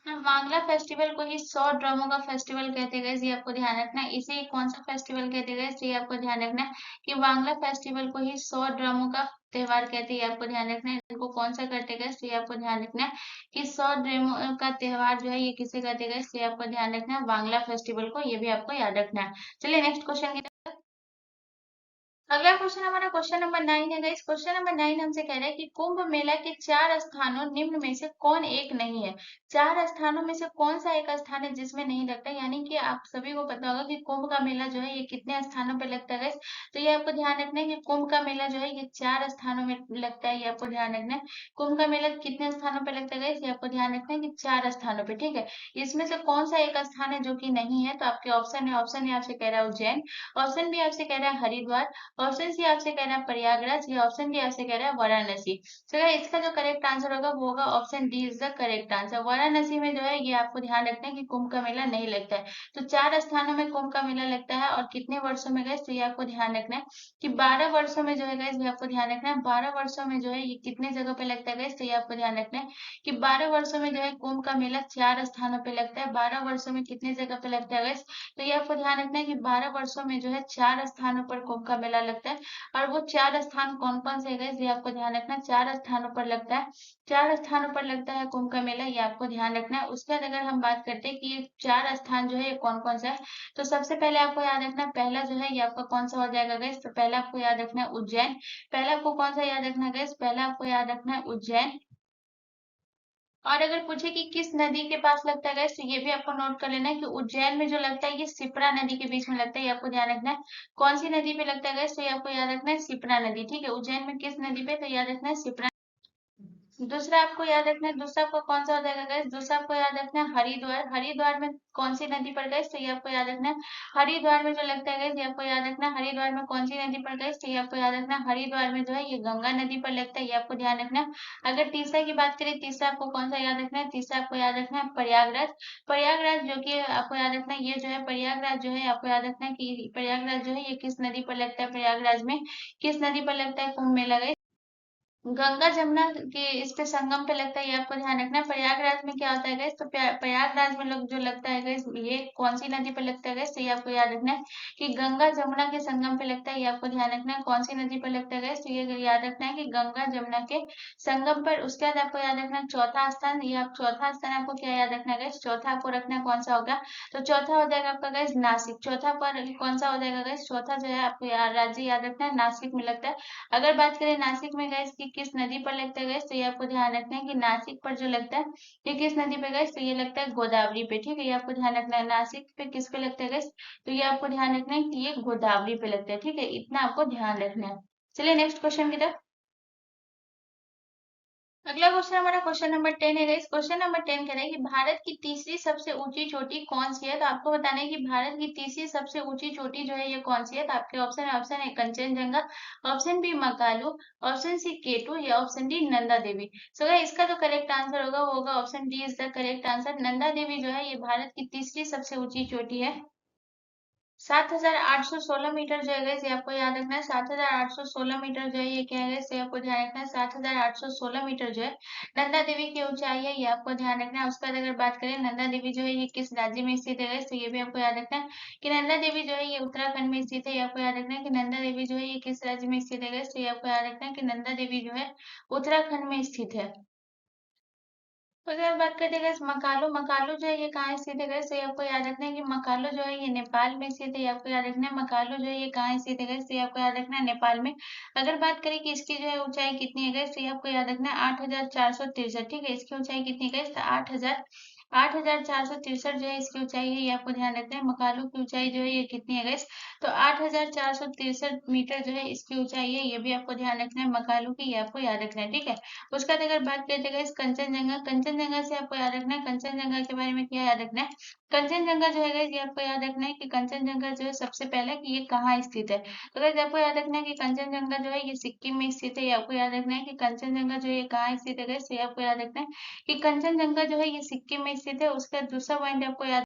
Speaker 1: हाँ, बांग्ला फेस्टिवल को ही 100 ड्रमों का फेस्टिवल कहते हैं गाइस, ये आपको ध्यान रखना है। इसे कौन सा फेस्टिवल कहते हैं गाइस, ये आपको ध्यान रखना है कि बांग्ला फेस्टिवल को ही 100 ड्रमों का त्योहार कहते हैं, ये आपको ध्यान रखना है। इनको कौन सा करते हैं गाइस, ये आपको ध्यान रखना है कि 100 ड्रमों का त्योहार जो है ये किसे कहते हैं गाइस, ये आपको ध्यान रखना है बांग्ला फेस्टिवल को, ये भी आपको याद रखना है। चलिए नेक्स्ट क्वेश्चन की तरफ। अगला क्वेश्चन हमारा क्वेश्चन नंबर 9 है गाइस। क्वेश्चन नंबर 9 हमसे कह रहा है कि कुंभ मेला के 4 स्थानों निम्न में से कौन एक नहीं है। 4 स्थानों में से कौन सा एक स्थान है जिसमें नहीं लगता है, यानी कि आप सभी को पता होगा कि कुंभ का मेला जो है ये कितने स्थानों पे लगता है गाइस। तो ये आपको ध्यान रखना है कि कुंभ का मेला जो है ये 4 स्थानों में लगता है, ये आपको ध्यान रखना है। कुंभ का मेला कितने स्थानों पे लगता है गाइस, ये आपको ध्यान रखना है कि 4 स्थानों पे, ठीक है। इसमें से कौन सा एक स्थान है जो कि नहीं है, तो आपके ऑप्शन है, ऑप्शन ए आपसे कह रहा है उज्जैन, ऑप्शन बी आपसे कह रहा है हरिद्वार, ऑप्शन सी आपसे कह रहा है प्रयागराज, या ऑप्शन डी आपसे कह रहा है वाराणसी। तो इसका जो करेक्ट आंसर होगा वो होगा option D is the correct answer. Varanasi में जो है ये आपको ध्यान रखना है कि कुंभ का मेला नहीं लगता है। तो 4 स्थानों में कुंभ का मेला लगता है, और कितने वर्षों में गए तो ये आपको ध्यान रखना है कि 12 वर्षों में जो है गए, ये आपको ध्यान रखना है 12 वर्षों में जो है ये कितने जगह पे लगता है गए, तो ये आपको ध्यान रखना है कि 12 वर्षों में जो है कुंभ का मेला 4 स्थानों पे लगता है। 12 वर्षों में कितने जगह पे लगता है गए, तो ये आपको ध्यान रखना है कि 12 वर्षों में जो है 4 स्थानों पर कुंभ का मेला लगता है। और वो 4 स्थान कौन-कौन से हैं, ये आपको ध्यान रखना है। 4 स्थानों पर लगता है, 4 स्थानों पर लगता है कुंभ का मेला, ये आपको ध्यान रखना है। उसके बाद अगर हम बात करते हैं कि ये 4 स्थान जो है ये कौन-कौन सा है, तो सबसे पहले आपको याद रखना है, पहला जो है ये आपका कौन सा हो जाएगा गाइस, तो पहला आपको याद रखना है उज्जैन। पहला आपको कौन सा याद रखना है गाइस, पहला आपको याद रखना है उज्जैन। और अगर पूछे कि किस नदी के पास लगता है गैस, तो ये भी आपको नोट कर लेना है कि उज्जैन में जो लगता है ये शिप्रा नदी के बीच में लगता है, ये आपको ध्यान रखना है। कौन सी नदी पे लगता है गैस, तो ये आपको याद रखना है शिप्रा नदी, ठीक है। उज्जैन में किस नदी पे, तो याद रखना है शिप्रा। दूसरा आपको याद रखना है, दूसरा आपको कौन सा हो जाएगा गैस, दूसरा आपको याद रखना है हरिद्वार। हरिद्वार में कौन सी नदी पर गैस, तो ये आपको याद रखना है हरिद्वार में जो लगता है गैस, ये आपको याद रखना है हरिद्वार में कौन सी नदी पर गैस, तो ये आपको याद रखना है हरिद्वार में जो है ये गंगा नदी पर लगता है, ये आपको ध्यान रखना है। अगर तीसरा की बात करें, तीसरा आपको कौन सा याद रखना है, तीसरा आपको याद रखना है प्रयागराज। प्रयागराज जो कि आपको याद रखना है, ये जो है प्रयागराज जो है आपको याद रखना है कि प्रयागराज जो है ये किस नदी पर लगता है, प्रयागराज में किस नदी पर लगता है कुंभ मेला गए, गंगा जमुना के इस पे संगम पे लगता है, ये आपको ध्यान रखना है। प्रयागराज में क्या होता है गाइस, तो प्रयागराज में लोग जो लगता है गाइस, ये कौन सी नदी पे लगता है गाइस, तो ये आपको याद रखना है कि गंगा जमुना के संगम पे लगता है, ये आपको ध्यान रखना है। कौन सी नदी पे लगता है गाइस, तो ये याद रखना है कि गंगा जमुना के संगम पर। उसके बाद आपको याद रखना है चौथा स्थान, ये आप चौथा स्थान आपको क्या याद रखना है गाइस, चौथा आपको रखना है कौन सा होगा, तो चौथा हो जाएगा आपका गाइस नासिक। चौथा पर कौन सा हो जाएगा गाइस, चौथा जो है आपको राज्य याद रखना है नासिक में लगता है। अगर बात करें नासिक में गैस की किस नदी पर लगता है गैस, तो ये आपको ध्यान रखना है कि नासिक पर जो लगता है ये किस नदी पे गैस, तो ये लगता है गोदावरी पे, ठीक है। ये आपको ध्यान रखना है नासिक पे किस पे लगता है गैस, तो ये आपको ध्यान रखना है कि ये गोदावरी पे लगता है, ठीक है। इतना आपको ध्यान रखना है। चलिए नेक्स्ट क्वेश्चन की तरफ। अगला क्वेश्चन हमारा क्वेश्चन नंबर 10 है गाइस। क्वेश्चन नंबर 10 कह रहा है कि भारत की तीसरी सबसे ऊंची चोटी कौन सी है, तो आपको बताना है कि भारत की तीसरी सबसे ऊंची चोटी जो है ये कौन सी है। तो आपके ऑप्शन है, option A Kanchenjunga, option B Makalu, option C K two, या option D Nanda Devi. So guys इसका जो करेक्ट आंसर होगा वो होगा option D is the correct answer. Nanda Devi जो है ये भारत की तीसरी सबसे ऊंची चोटी है। 7,816 मीटर जो है गाइस, ये आपको याद रखना है। 7,816 मीटर जो है ये क्या है गाइस, ये आपको ध्यान रखना है। 7,816 मीटर जो है नंदा देवी की ऊंचाई है, ये आपको ध्यान रखना है। उसके बाद अगर बात करें नंदा देवी जो है ये किस राज्य में स्थित है गाइस, तो ये भी आपको याद रखना है कि नंदा देवी जो है ये उत्तराखंड में स्थित है। ये आपको याद रखना है कि नंदा देवी जो है ये किस राज्य में स्थित है गाइस, तो ये आपको याद रखना है कि नंदा देवी जो है उत्तराखंड में स्थित है। उसके बाद बात करते हैं गाइस मकालो। मकालो जो है ये कहाँ स्थित है गाइस, तो ये आपको याद रखना है कि मकालो जो है ये नेपाल में स्थित है। ये आपको याद रखना है मकालो जो है ये कहाँ स्थित है गाइस, तो ये आपको याद रखना है नेपाल में। अगर बात करें कि इसकी जो है ऊंचाई कितनी है गाइस, तो ये आपको याद रखना है 8,463, ठीक है। इसकी ऊंचाई कितनी है गाइस, तो 8,463 जो है इसकी ऊंचाई है, ये आपको ध्यान रखना है। मकालो की ऊंचाई जो है ये कितनी है गाइस, तो 8,463 मीटर जो है इसकी ऊंचाई है, ये भी आपको ध्यान रखना है मकालो की, ये आपको याद रखना है, ठीक है। उसके बाद अगर बात करते हैं कंचनजंगा। कंचनजंगा से आपको याद रखना है, कंचनजंगा के बारे में क्या याद रखना है, कंचनजंगा जो है guys, ये आपको याद रखना है कि कंचनजंगा जो है सबसे पहले कि ये कहाँ स्थित है। तो गाइस आपको याद रखना है कि कंचनजंगा जो है ये सिक्किम में स्थित है। ये आपको याद रखना है कि कंचनजंगा जो है ये कहाँ स्थित है guys, तो ये आपको याद रखना है कि कंचनजंगा जो है ये सिक्किम में स्थित है। उसका दूसरा पॉइंट आपको याद,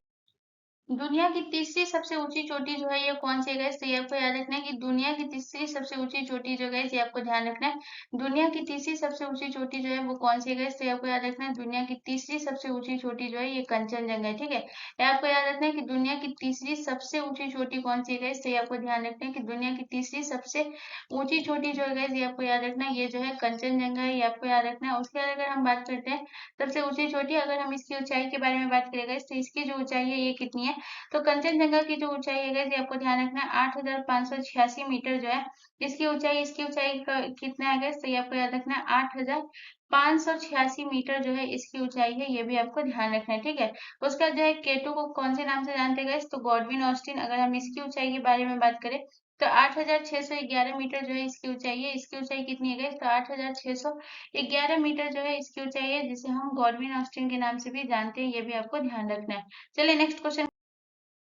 Speaker 1: दुनिया की तीसरी सबसे ऊंची चोटी जो है ये कौन सी है गैस, तो ये आपको याद रखना है कि दुनिया की तीसरी सबसे ऊंची चोटी जो गैस, ये आपको ध्यान रखना है। दुनिया की तीसरी सबसे ऊंची चोटी जो है वो कौन सी है गैस, तो ये आपको याद रखना है दुनिया की तीसरी सबसे ऊंची चोटी जो है ये कंचनजंगा है, ठीक है। ये आपको याद रखना है कि दुनिया की तीसरी सबसे ऊंची चोटी कौन सी है गैस, तो ये आपको ध्यान रखना है कि दुनिया की तीसरी सबसे ऊंची चोटी जो है गैस, ये आपको याद रखना है ये जो है कंचनजंगा है, ये आपको याद रखना है। उसके बाद अगर हम बात करते हैं सबसे ऊंची चोटी, अगर हम इसकी ऊंचाई के बारे में बात करें गैस, तो इसकी जो ऊंचाई है ये कितनी है, है। तो कंचनजंगा की जो ऊंचाई है गाइस, ये आपको ध्यान रखना है 8,586 मीटर जो है इसकी ऊंचाई कितना है गाइस, तो ये आपको याद रखना है 8,586 मीटर जो है इसकी ऊंचाई है, ये भी आपको ध्यान रखना है, ठीक है। उसका जो है केटू को कौन से नाम से जानते हैं गाइस, तो गॉडविन ऑस्टिन। अगर हम इसकी ऊंचाई के बारे में बात करें तो 8,611 मीटर जो है इसकी ऊंचाई है। इसकी ऊंचाई कितनी है गाइस, तो 8,611 मीटर जो है इसकी ऊंचाई है, जिसे हम गॉडविन ऑस्टिन के नाम से भी जानते हैं, ये भी आपको ध्यान रखना है। चलिए नेक्स्ट क्वेश्चन।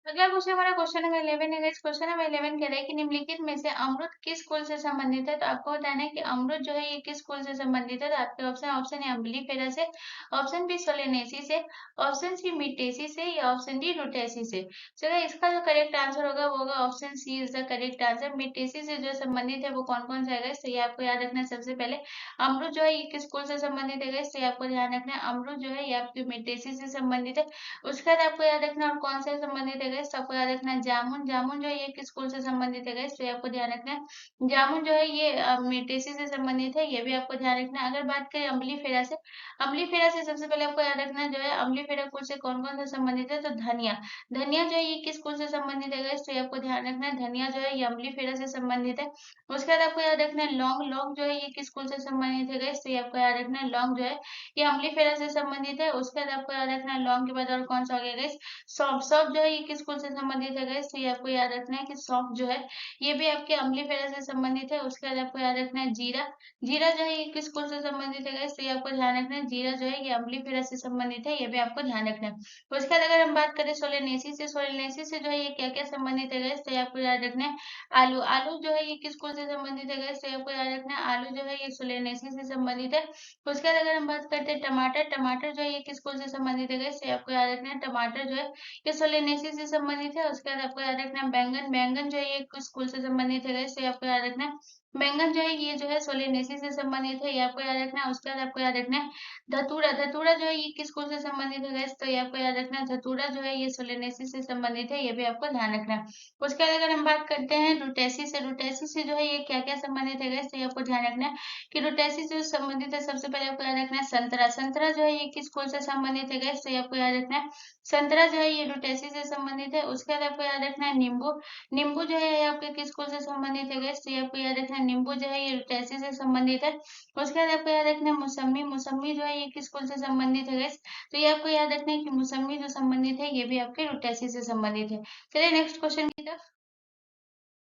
Speaker 1: अगला क्वेश्चन हमारा क्वेश्चन नंबर 11 है। इस क्वेश्चन नंबर 11 कह रहा है कि निम्नलिखित में से अमृत किस कुल से संबंधित है। तो आपको बताना है कि अमृत जो है ये किस कुल से संबंधित है। तो आपके ऑप्शन है अम्बलीफेरा से, ऑप्शन बी सोलेनेसी से, ऑप्शन सी मिटेसी से, या ऑप्शन डी रुटेसी से। चलो इसका जो करेक्ट आंसर होगा वो होगा option C is the correct answer. मिटेसी से जो संबंधित है वो कौन कौन सा है, तो ये आपको याद रखना है। सबसे पहले अमृत जो है ये किस कुल से संबंधित है, तो ये आपको ध्यान रखना है अमृत जो है ये आपकी मिटेसी से संबंधित है। उसके बाद आपको याद रखना और कौन से संबंधित है गाइस, आपको याद रखना है जामुन। जामुन जो है ये किस कुल से संबंधित है गाइस, तो ये आपको ध्यान रखना है जामुन जो है ये मिटेसी से संबंधित है, ये भी आपको ध्यान रखना है। अगर बात करें अम्लीफेरा से, अम्लीफेरा से सबसे पहले आपको याद रखना है जो है अम्लीफेरा कुल से कौन कौन से संबंधित है, तो धनिया। धनिया जो है ये किस कुल से संबंधित है गाइस, तो ये आपको ध्यान रखना है धनिया जो है ये अम्लीफेरा से संबंधित है। उसके बाद आपको याद रखना है लौंग। लौंग जो है ये किस कुल से संबंधित है गाइस, तो ये आपको याद रखना है लौंग जो है ये अम्लीफेरा से संबंधित है। उसके बाद आपको याद रखना है लौंग के बाद और कौन सा हो गया गाइस, सौंफ। सौंफ जो है ये किस कुल से संबंधित है गाइस, तो ये आपको याद रखना है कि सौंफ जो है ये भी आपके अम्लीफेरा से संबंधित है। उसके बाद आपको याद रखना है जीरा। जीरा जो है ये किस कुल से संबंधित है गाइस, तो ये आपको ध्यान रखना है जीरा जो है ये अम्लीफेरा से संबंधित है, ये भी आपको ध्यान रखना है। उसके बाद अगर हम बात करें सोलेनेसी से, सोलेनेसी से जो है ये क्या क्या संबंधित है गाइस, तो ये आपको याद रखना है आलू। आलू जो है ये किस कुल से संबंधित है गाइस, तो ये आपको याद रखना है आलू जो है ये सोलेनेसी से संबंधित है। उसके बाद अगर हम बात करते हैं टमाटर, टमाटर जो है ये किस कुल से संबंधित है गाइस, तो ये आपको याद रखना है टमाटर जो है ये सोलेनेसी से संबंधित है। उसके बाद आपको याद रखना है बैंगन। बैंगन जो है ये किस कुल से संबंधित है गाइस, तो ये आपको याद रखना है बैंगन जो है ये जो है सोलेनेसी से संबंधित है, ये आपको याद रखना है। उसके बाद आपको याद रखना है धतूरा। धतूरा जो है ये किस कुल से संबंधित है गाइस, तो ये आपको याद रखना है धतूरा जो है ये सोलेनेसी से संबंधित है, ये भी आपको ध्यान रखना है। उसके बाद अगर हम बात करते हैं रुटेसी से, रुटेसी से जो है ये क्या क्या संबंधित है गाइस, तो ये आपको ध्यान रखना है कि रुटेसी से संबंधित है। सबसे पहले आपको याद रखना है संतरा। संतरा जो है ये किस कुल से संबंधित है गाइस, तो ये आपको याद रखना है संतरा जो है ये रुटेसी से संबंधित है। उसके बाद आपको याद रखना है नींबू। नींबू जो है ये आपके किस कुल से संबंधित है गाइस, तो ये आपको याद रखना है नींबू जो है ये रुटेसी से संबंधित है। उसके बाद आपको याद रखना है मौसमी। मौसमी जो है ये किस कुल से संबंधित है गाइस, तो ये आपको याद रखना है कि मौसमी जो संबंधित है ये भी आपके रुटेसी से संबंधित है। चलिए नेक्स्ट क्वेश्चन की तरफ।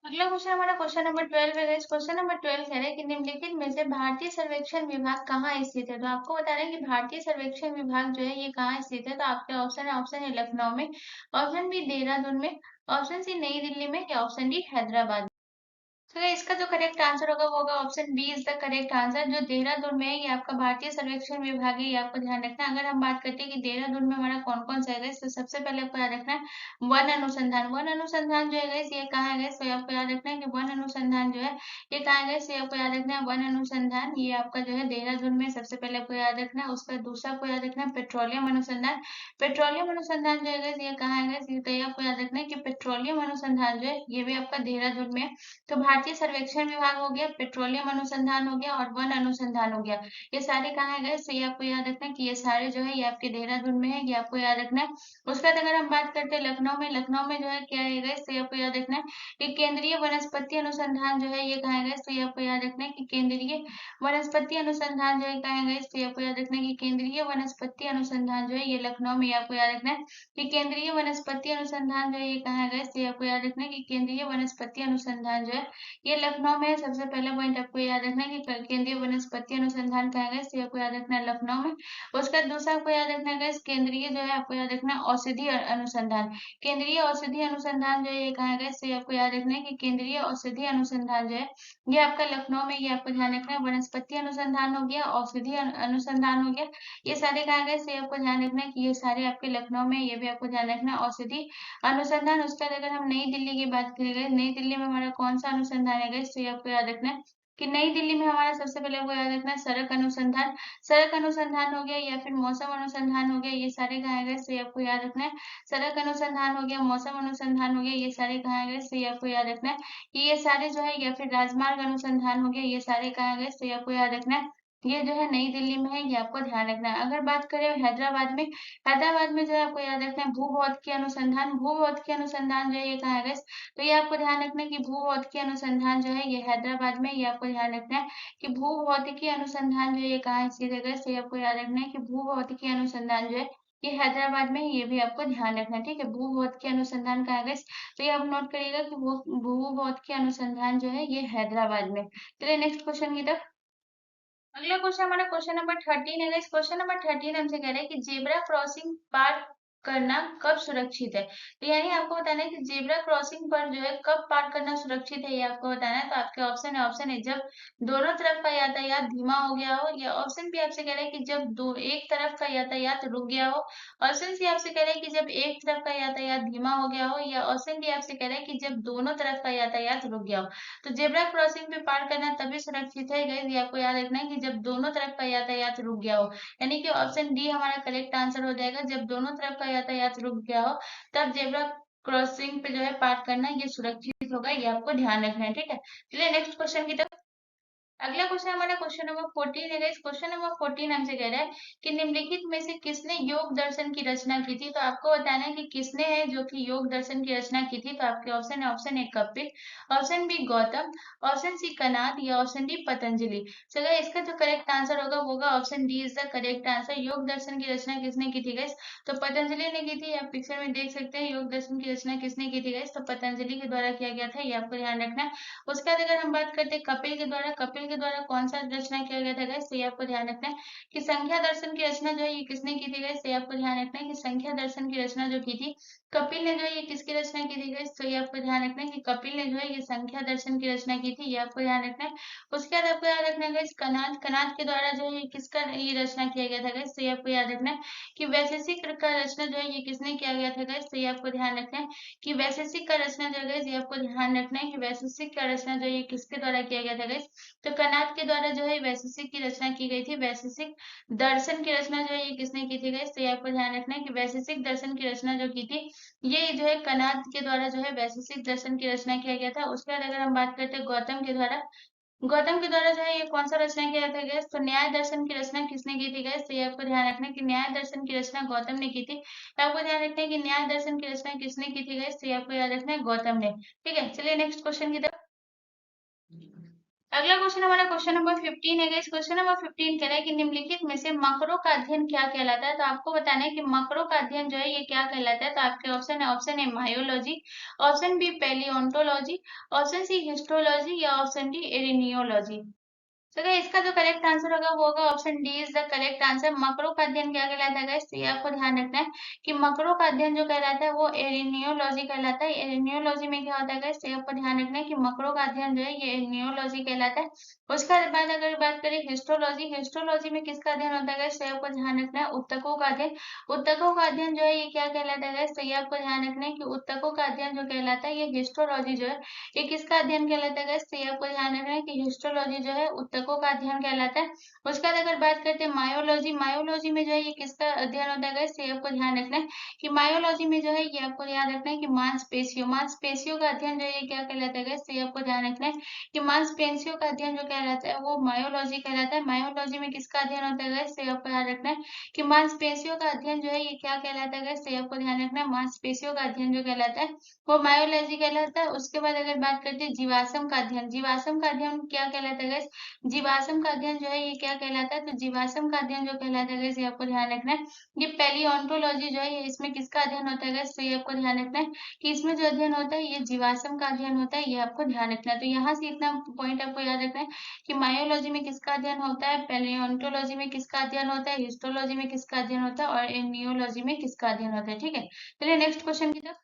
Speaker 1: अगला क्वेश्चन हमारा क्वेश्चन नंबर 12 है गाइस। क्वेश्चन नंबर 12 कह रहा है कि निम्नलिखित में से भारतीय सर्वेक्षण विभाग कहाँ स्थित है। तो आपको बता रहे हैं कि भारतीय सर्वेक्षण विभाग जो है ये कहाँ स्थित है। तो आपके ऑप्शन है लखनऊ में, ऑप्शन बी देहरादून में, ऑप्शन सी नई दिल्ली में, या ऑप्शन डी हैदराबाद। तो इसका जो करेक्ट आंसर होगा वो होगा option B is the correct answer. जो देहरादून में है ये आपका भारतीय सर्वेक्षण विभाग है, ये आपको ध्यान रखना है। अगर हम बात करते हैं कि देहरादून में हमारा कौन कौन सा है guys, तो सबसे पहले आपको याद रखना है वन अनुसंधान। वन अनुसंधान जो है guys, ये कहाँ है guys, तो आपको याद रखना है कि वन अनुसंधान जो है ये कहाँ है guys, ये आपको याद रखना है वन अनुसंधान ये आपका जो है देहरादून में सबसे पहले आपको याद रखना है। उसका दूसरा आपको याद रखना है पेट्रोलियम अनुसंधान। पेट्रोलियम अनुसंधान जो है guys, ये कहाँ है guys, ये तो ये आपको याद रखना है कि पेट्रोलियम अनुसंधान जो है ये भी आपका देहरादून में है। तो भारतीय सर्वेक्षण विभाग हो गया, पेट्रोलियम अनुसंधान हो गया और वन अनुसंधान हो गया। ये सारे कहाँ है गाइस, तो ये आपको याद रखना है कि ये सारे जो है ये आपके देहरादून में है, ये आपको याद रखना है। उसके बाद अगर हम बात करते हैं लखनऊ में, लखनऊ में जो है क्या है गाइस, तो ये आपको याद रखना है कि केंद्रीय वनस्पति अनुसंधान जो है ये कहाँ है गाइस, तो ये आपको याद रखना है कि केंद्रीय वनस्पति अनुसंधान जो है कहाँ है गाइस, तो ये आपको याद रखना है कि केंद्रीय वनस्पति अनुसंधान जो है ये लखनऊ में, ये आपको याद रखना है कि केंद्रीय वनस्पति अनुसंधान जो है ये कहाँ है गाइस, तो ये आपको याद रखना है कि केंद्रीय वनस्पति अनुसंधान जो है ये लखनऊ में है। सबसे पहला पॉइंट आपको याद रखना है कि केंद्रीय वनस्पति अनुसंधान कहाँ है, तो आपको याद रखना है लखनऊ में। उसका दूसरा आपको याद रखना है केंद्रीय जो है आपको याद रखना है औषधि अनुसंधान। केंद्रीय औषधि अनुसंधान जो है ये कहाँ है, तो आपको याद रखना है कि केंद्रीय औषधि अनुसंधान जो है ये आपका लखनऊ में, ये आपको ध्यान रखना है। वनस्पति अनुसंधान हो गया, औषधि अनुसंधान हो गया, ये सारे कहाँ गए, तो आपको ध्यान रखना है कि ये सारे आपके लखनऊ में, ये भी आपको ध्यान रखना है औषधि अनुसंधान। उसके बाद अगर हम नई दिल्ली की बात करेंगे, नई दिल्ली में हमारा कौन सा अनुसंधान है guys, तो ये आपको याद रखना है कि नई दिल्ली में हमारा सबसे पहले आपको याद रखना है सड़क अनुसंधान। सड़क अनुसंधान हो गया या फिर मौसम अनुसंधान हो गया, ये सारे कहाँ है guys, तो ये आपको याद रखना है। सड़क अनुसंधान हो गया, मौसम अनुसंधान हो गया, ये सारे कहाँ है guys, तो ये आपको याद रखना है कि ये सारे जो है, या फिर राजमार्ग अनुसंधान हो गया, ये सारे कहाँ है guys, तो ये आपको याद रखना है ये जो है नई दिल्ली में है, ये आपको ध्यान रखना है। अगर बात करें हैदराबाद में, हैदराबाद में जो है आपको याद रखना है भूभौतिकी अनुसंधान, भूभौतिकी अनुसंधान जो है ये कहाँ है guys? तो ये आपको ध्यान रखना है कि भूभौतिकी अनुसंधान जो है ये हैदराबाद में, ये आपको ध्यान रखना है कि भूभौतिकी अनुसंधान जो है ये कहाँ स्थित है guys? तो ये आपको याद रखना है कि भूभौतिकी अनुसंधान जो है ये हैदराबाद में है, ये भी आपको ध्यान रखना है, ठीक है। भूभौतिकी अनुसंधान कहाँ है guys? तो ये आप नोट करिएगा कि वो भूभौतिकी अनुसंधान जो है ये हैदराबाद में। चलिए नेक्स्ट क्वेश्चन की तरफ। अगला क्वेश्चन हमारा क्वेश्चन नंबर 13 है। इस क्वेश्चन नंबर 13 हमसे कह रहा है कि जेब्रा क्रॉसिंग पार करना कब सुरक्षित है। तो यानी आपको बताना है कि जेब्रा क्रॉसिंग पर जो है कब पार करना सुरक्षित है, ये आपको बताना है। तो आपके ऑप्शन है जब दोनों तरफ का यातायात धीमा हो गया हो, या ऑप्शन बी आपसे कह रहा है कि जब दो एक तरफ का यातायात रुक गया हो, ऑप्शन सी आपसे कह रहा है कि जब एक तरफ का यातायात धीमा हो गया हो, या ऑप्शन डी आपसे कह रहा है कि जब दोनों तरफ का यातायात रुक गया हो। तो जेब्रा क्रॉसिंग पे पार करना तभी सुरक्षित है गाइस, ये आपको याद रखना है कि जब दोनों तरफ का यातायात रुक गया हो, यानी कि ऑप्शन डी हमारा करेक्ट आंसर हो जाएगा। जब दोनों तरफ का यातायात रुक गया हो तब जेब्रा क्रॉसिंग पे जो है पार करना ये सुरक्षित होगा, ये आपको ध्यान रखना है, ठीक है। चलिए नेक्स्ट क्वेश्चन की तरफ। अगला क्वेश्चन हमारा क्वेश्चन नंबर 14 है। इस क्वेश्चन नंबर 14 हमसे कह रहा है कि निम्नलिखित में से किसने योग दर्शन की रचना की थी। तो आपको बताना है कि किसने है जो कि योग दर्शन की रचना की थी। तो आपके ऑप्शन है, option A Kapil, option B Gautam, option C Kanad, या ऑप्शन डी पतंजलि। चलो इसका जो करेक्ट आंसर होगा वो होगा option D is the correct answer. योग दर्शन की रचना किसने की थी गाइस? तो पतंजलि ने की थी। आप पिक्चर में देख सकते हैं योग दर्शन की रचना किसने की थी गाइस? तो पतंजलि के द्वारा किया गया था, ये आपको ध्यान रखना है। उसके बाद अगर हम बात करते हैं कपिल के द्वारा, कपिल के द्वारा कौन सा रचना किया गया था गाइस? तो ये आपको ध्यान रखना है कि संख्या दर्शन की रचना जो है ये किसने की थी गाइस? तो ये आपको ध्यान रखना है कि संख्या दर्शन की रचना जो की थी कपिल ने, जो है ये किसकी रचना की थी गाइस? तो ये आपको ध्यान रखना है कि कपिल ने जो है ये संख्या दर्शन की रचना की थी, ये आपको ध्यान रखना है। उसके बाद आपको याद रखना है गाइस कनाद, कनाद के द्वारा जो है ये किसका ये रचना किया गया था गाइस? तो ये आपको याद रखना है कि वैशेषिक का रचना जो है ये किसने किया गया था गाइस? तो ये आपको ध्यान रखना है कि वैशेषिक का रचना जो है ये आपको ध्यान रखना है कि वैशेषिक का रचना जो ये किसके द्वारा किया गया था गाइस? तो कनाद के द्वारा जो है वैशेषिक की रचना की गई थी। वैशेषिक दर्शन की रचना जो है ये किसने की थी गाइस? तो ये आपको ध्यान रखना है कि वैशेषिक दर्शन की रचना जो की थी ये जो है कनाद के द्वारा जो है वैशेषिक दर्शन की रचना किया गया था। उसके बाद अगर हम बात करते हैं गौतम के द्वारा, गौतम के द्वारा जो है ये कौन सा रचना किया था गैस? तो न्याय दर्शन की रचना किसने की थी गैस? तो ये आपको ध्यान रखना है कि न्याय दर्शन की रचना गौतम ने की थी। तो आपको ध्यान रखना है कि न्याय दर्शन की रचना किसने की थी गैस? तो ये आपको याद रखना है गौतम ने, ठीक है। चलिए नेक्स्ट क्वेश्चन की तरफ। अगला क्वेश्चन हमारा क्वेश्चन नंबर 15 है। इस क्वेश्चन नंबर 15 कह रहा है कि निम्नलिखित में से मकरों का अध्ययन क्या कहलाता है। तो आपको बताना है कि मकरों का अध्ययन जो है ये क्या कहलाता है। तो आपके ऑप्शन है, option A myology, option B palaeontology, option C histology, या ऑप्शन डी एरिनियोलॉजी। तो गाइस इसका जो करेक्ट आंसर होगा वो होगा option D is the correct answer. मकरों का अध्ययन क्या कहलाता है गाइस? तो ये आपको ध्यान रखना है कि मकरों का अध्ययन जो कहलाता है वो एरिनियोलॉजी कहलाता है। एरिनियोलॉजी में क्या होता है गाइस? तो ये आपको ध्यान रखना है कि मकरों का अध्ययन जो है ये एरिनियोलॉजी कहलाता है। उसके बाद अगर बात करें हिस्टोलॉजी, हिस्टोलॉजी में किसका अध्ययन होता है गाइस? तो ये आपको ध्यान रखना है उत्तकों का अध्ययन। उत्तकों का अध्ययन जो है ये क्या कहलाता है गाइस? तो ये आपको ध्यान रखना है कि उत्तकों का अध्ययन जो कहलाता है ये हिस्टोलॉजी जो है ये किसका अध्ययन कहलाता है गाइस? तो ये आपको ध्यान रखना है कि हिस्टोलॉजी जो है उत्तकों का अध्ययन कहलाता है। उसके बाद अगर बात करते हैं मायोलॉजी, मायोलॉजी में जो है ये किसका अध्ययन होता है गाइस? तो ये आपको ध्यान रखना है कि मायोलॉजी में जो है ये आपको याद रखना है कि मांसपेशियों, मांसपेशियों का अध्ययन जो है ये क्या कहलाता है गाइस? तो ये आपको ध्यान रखना है कि मांसपेशियों का अध्ययन जो कहलाता है वो मायोलॉजी कहलाता है। मायोलॉजी में किसका अध्ययन होता है गाइस? तो ये आपको याद रखना है कि मांसपेशियों का अध्ययन जो है ये क्या कहलाता है गाइस? तो ये आपको ध्यान रखना है मांसपेशियों का अध्ययन जो कहलाता है वो मायोलॉजी कहलाता है। उसके बाद अगर बात करते हैं जीवाश्म का अध्ययन, जीवाश्म का अध्ययन क्या कहलाता है गाइस? जीवाश्म का अध्ययन जो है ये क्या कहलाता है? तो जीवाश्म का अध्ययन जो कहलाता है गाइस ये आपको ध्यान रखना है। ये पैलियोंटोलॉजी जो है ये इसमें किसका अध्ययन होता है गाइस? तो ये आपको ध्यान रखना है कि इसमें जो अध्ययन होता है ये जीवाश्म का अध्ययन होता है, ये आपको ध्यान रखना है। तो यहाँ से इतना पॉइंट आपको याद रखना है कि मायोलॉजी में किसका अध्ययन होता है, पैलियोंटोलॉजी में किसका अध्ययन होता है, हिस्टोलॉजी में किसका अध्ययन होता है, और एनियोलॉजी में किसका अध्ययन होता है, ठीक है। चलिए नेक्स्ट क्वेश्चन की तरफ।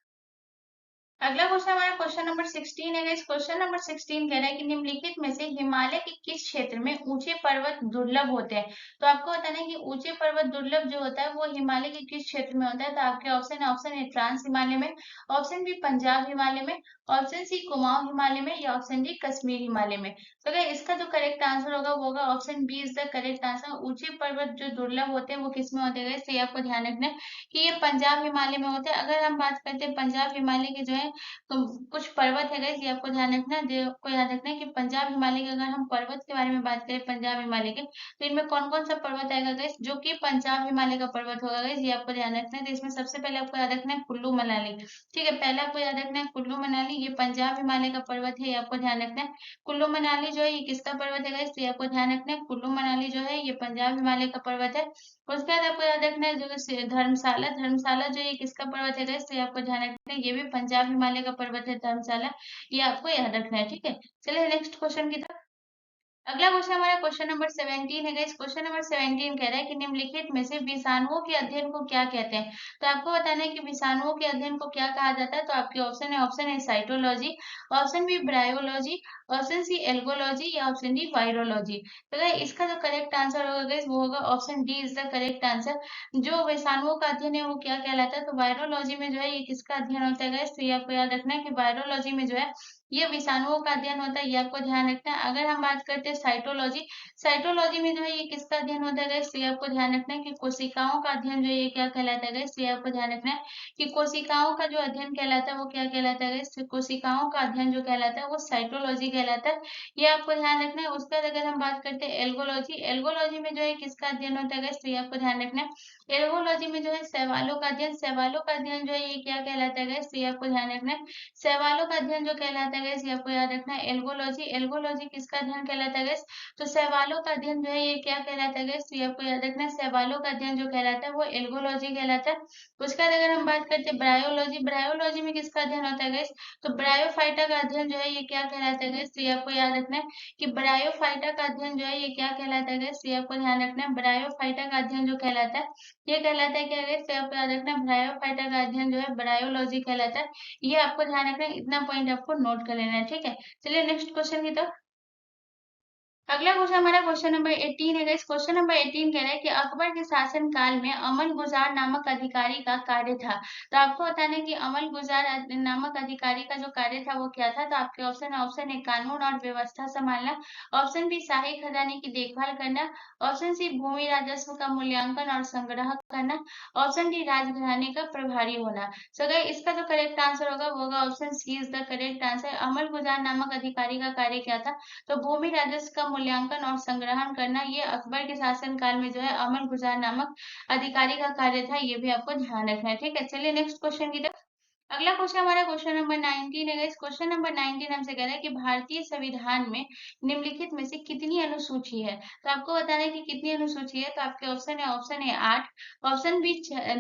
Speaker 1: अगला क्वेश्चन हमारा क्वेश्चन नंबर 16 है। इस क्वेश्चन नंबर 16 कह रहा है कि निम्नलिखित में से हिमालय के किस क्षेत्र में ऊंचे पर्वत दुर्लभ होते हैं। तो आपको बताना है कि ऊंचे पर्वत दुर्लभ जो होता है वो हिमालय के किस क्षेत्र में होता है। तो आपके ऑप्शन है, ऑप्शन ए ट्रांस हिमालय में, ऑप्शन बी पंजाब हिमालय में, ऑप्शन सी कुमाऊं हिमालय में, या ऑप्शन डी कश्मीर हिमालय में। तो अगर इसका जो करेक्ट आंसर होगा वो होगा option B is the correct answer. ऊंचे पर्वत जो दुर्लभ होते हैं वो किस में होते हैं, इसलिए आपको ध्यान रखना है कि ये पंजाब हिमालय में होते हैं। अगर हम बात करते हैं पंजाब हिमालय के जो है है कुछ पर्वत है गाइस, ये आपको ध्यान रखना है। आपको याद रखना है कि पंजाब हिमालय के, अगर हम पर्वत के बारे में बात करें पंजाब हिमालय के, तो इनमें कौन कौन सा पर्वत आएगा गाइस, जो कि पंजाब हिमालय का पर्वत होगा गाइस, ये आपको ध्यान रखना है। तो इसमें सबसे पहले आपको याद रखना है कुल्लू मनाली। ठीक है, पहले आपको याद रखना है कुल्लू मनाली, ये पंजाब हिमालय का पर्वत है, ये आपको ध्यान रखना है। कुल्लू मनाली जो है ये किसका पर्वत है गाइस, तो ये आपको ध्यान रखना है कुल्लू मनाली जो है ये पंजाब हिमालय का पर्वत है। उसके बाद आपको याद रखना है जो धर्मशाला, धर्मशाला जो ये किसका पर्वत है गाइस, तो ये आपको ध्यान रखना है, ये भी पंजाब हिमालय का पर्वत है धर्मशाला, ये आपको याद रखना है। ठीक है, चलिए नेक्स्ट क्वेश्चन की तरफ। अगला क्वेश्चन हमारा क्वेश्चन नंबर 17 है गाइस। क्वेश्चन नंबर 17 कह रहा है कि निम्नलिखित में से विषाणुओं के अध्ययन को क्या कहते हैं। तो आपको बताना है कि विषाणुओं के अध्ययन को क्या कहा जाता है। तो आपके ऑप्शन है cytology, option B bryology, option C algology या ऑप्शन डी वायरोलॉजी। तो गाइस इसका जो करेक्ट आंसर होगा गाइस वो होगा option D is the correct answer. जो विषाणुओं का अध्ययन है वो क्या कहलाता है, तो वायरोलॉजी में जो है ये किसका अध्ययन होता है गाइस, तो ये आपको याद रखना है कि वायरोलॉजी में जो है ये विषाणुओं का अध्ययन होता है, ये आपको ध्यान रखना है। अगर हम बात करते हैं साइटोलॉजी, साइटोलॉजी में जो है ये किसका अध्ययन होता है गाइस, तो ये आपको ध्यान रखना है कि कोशिकाओं का अध्ययन जो है ये क्या कहलाता है गाइस, तो ये आपको ध्यान रखना है कि कोशिकाओं का जो अध्ययन कहलाता है वो क्या कहलाता है गाइस, तो कोशिकाओं का अध्ययन जो कहलाता है वो साइटोलॉजी कहलाता है, ये आपको ध्यान रखना है। उसके बाद अगर हम बात करते हैं एल्गोलॉजी, एल्गोलॉजी में जो है किसका अध्ययन होता है गाइस, तो ये आपको ध्यान रखना है। एल्गोलॉजी में जो है शैवालों का अध्ययन, शैवालों का अध्ययन जो है ये क्या कहलाता है गाइस, तो ये आपको ध्यान रखना है। शैवालों का अध्ययन जो कहलाता है गाइस, ये आपको याद रखना है एल्गोलॉजी, एल्गोलॉजी किसका अध्ययन कहलाता है गाइस, तो शैवालों का अध्ययन जो है ये क्या कहलाता है गाइस, तो ये आपको याद रखना है शैवालों का अध्ययन जो कहलाता है वो एल्गोलॉजी कहलाता है। उसके बाद अगर हम बात करते हैं ब्रायोलॉजी, ब्रायोलॉजी में किसका अध्ययन होता है गाइस, तो ब्रायोफाइटा का अध्ययन जो है ये क्या कहलाता है गाइस, तो ये आपको याद रखना है कि ब्रायोफाइटा का अध्ययन जो है ये क्या कहलाता है गाइस, तो ये आपको ध्यान रखना है ब्रायोफाइटा का अध्ययन जो कहलाता है ये कहलाता है क्या गाइस, तो आपको याद रखना है ब्रायोफाइटा का अध्ययन जो है ब्रायोलॉजी कहलाता है, ये आपको ध्यान रखना है। इतना पॉइंट आपको नोट कर लेना है। ठीक है, चलिए नेक्स्ट क्वेश्चन की तरफ। अगला क्वेश्चन हमारा क्वेश्चन नंबर 18 है गाइस। क्वेश्चन नंबर 18 कह रहा है कि अकबर के शासन काल में अमल गुजार नामक अधिकारी का कार्य था। तो आपको बताना है कि अमल गुजार नामक अधिकारी का जो कार्य था वो क्या था। तो आपके ऑप्शन है कानून और व्यवस्था संभालना, ऑप्शन बी शाही खजाने की देखभाल करना, ऑप्शन सी भूमि राजस्व का मूल्यांकन और संग्रह करना, ऑप्शन डी राजघराने का प्रभारी होना। सो गाइस इसका जो करेक्ट आंसर होगा वो होगा option C is the correct answer. अमल गुजार नामक अधिकारी का कार्य क्या था, तो भूमि राजस्व का मूल्यांकन और संग्रहण करना, ये अकबर के शासन काल में जो है अमल गुजार नामक अधिकारी का कार्य था, ये भी आपको ध्यान रखना है। ठीक है, चलिए नेक्स्ट क्वेश्चन की तरफ। अगला क्वेश्चन हमारा क्वेश्चन नंबर 19 है। इस क्वेश्चन नंबर 19 हमसे कह रहा है कि भारतीय संविधान में निम्नलिखित में से कितनी अनुसूची है। तो आपको बताना है कि कितनी अनुसूची है। तो आपके ऑप्शन है 8, ऑप्शन बी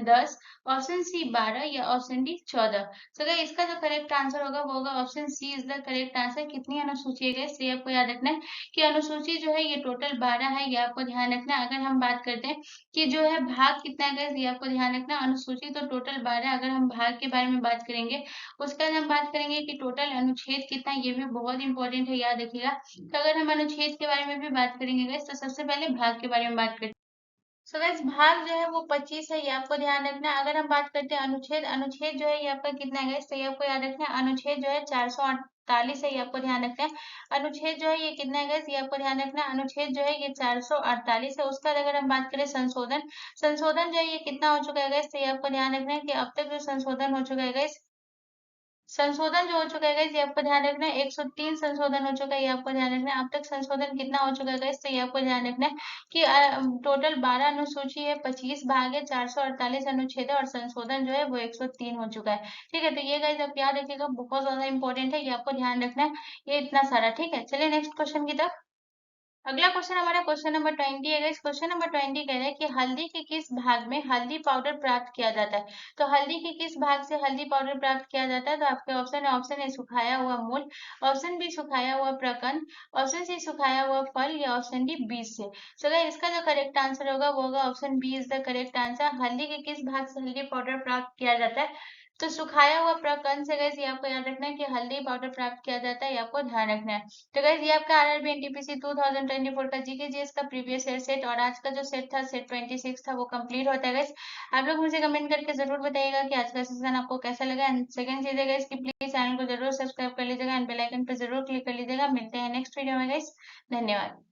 Speaker 1: 10, ऑप्शन सी 12 या ऑप्शन डी 14। तो अगर इसका जो करेक्ट आंसर होगा वो होगा option C is the correct answer. कितनी अनुसूची है इससे आपको याद रखना है कि अनुसूची जो है ये टोटल 12 है, ये आपको ध्यान रखना है। अगर हम बात करते हैं कि जो है भाग कितना है ये आपको ध्यान रखना। अनुसूची तो टोटल 12, अगर हम भाग के बारे में बात करेंगे उसके बाद हम बात करेंगे कि टोटल अनुच्छेद कितना है, ये भी बहुत इंपॉर्टेंट है, याद रखिएगा। तो अगर हम अनुच्छेद के बारे में भी बात करेंगे गाइस तो सबसे पहले भाग के बारे में बात करते हैं। सो गाइस भाग जो है वो 25 है, ये आपको ध्यान रखना है। अगर हम बात करते हैं अनुच्छेद, अनुच्छेद जो है ये आपका कितना है गाइस, तो ये आपको याद रखना है। अनुच्छेद जो है 448 है, ये आपको ध्यान रखना है। अनुच्छेद जो है ये कितना है गाइस, ये आपको ध्यान रखना है। अनुच्छेद जो है ये 448 है। उसका अगर हम बात करें संशोधन, संशोधन जो है ये कितना हो चुका है गाइस, तो ये आपको ध्यान रखना है कि अब तक जो संशोधन हो चुका है गाइस, संशोधन जो हो चुका है गाइस ये आपको ध्यान रखना है। 103 संशोधन हो चुका है, ये आपको ध्यान रखना है। अब तक संशोधन कितना हो चुका है गाइस, तो ये आपको ध्यान रखना है कि टोटल 12 अनुसूची है, 25 भाग है, 448 अनुच्छेद है और संशोधन जो है वो 103 हो चुका है। ठीक है, तो ये गाइस आप याद रखिएगा, बहुत ज्यादा इंपॉर्टेंट है, ये आपको ध्यान रखना है, ये इतना सारा। ठीक है, चलिए नेक्स्ट क्वेश्चन की तरफ। अगला क्वेश्चन हमारा क्वेश्चन नंबर 20 है। इस क्वेश्चन नंबर 20 कह रहा है कि हल्दी के किस भाग में हल्दी पाउडर प्राप्त किया जाता है। तो हल्दी के किस भाग से हल्दी पाउडर प्राप्त किया जाता है। तो आपके ऑप्शन है सुखाया हुआ मूल, ऑप्शन बी सुखाया हुआ प्रकंद, ऑप्शन सी सुखाया हुआ फल या ऑप्शन डी बीज से। सो गाइस इसका जो करेक्ट आंसर होगा वो होगा option B is the correct answer. हल्दी के किस भाग से हल्दी पाउडर प्राप्त किया जाता है, तो सुखाया हुआ प्रकंद से गाइस ये आपको याद रखना है कि हल्दी पाउडर प्राप्त किया जाता है, ये आपको ध्यान रखना है। तो गाइस ये आपका आरआरबी एनटीपीसी 2024 का जीके जीएस का प्रीवियस ईयर सेट और आज का जो सेट था सेट 26 था वो कंप्लीट होता है गाइस। आप लोग मुझे कमेंट करके जरूर बताइएगा कि आज का सेशन आपको कैसा लगा। एंड सेकंड चीज है गाइस कि प्लीज चैनल को जरूर सब्सक्राइब कर लीजिएगा एंड बेल आइकन पर जरूर क्लिक कर लीजिएगा। मिलते हैं नेक्स्ट वीडियो में गाइस, धन्यवाद।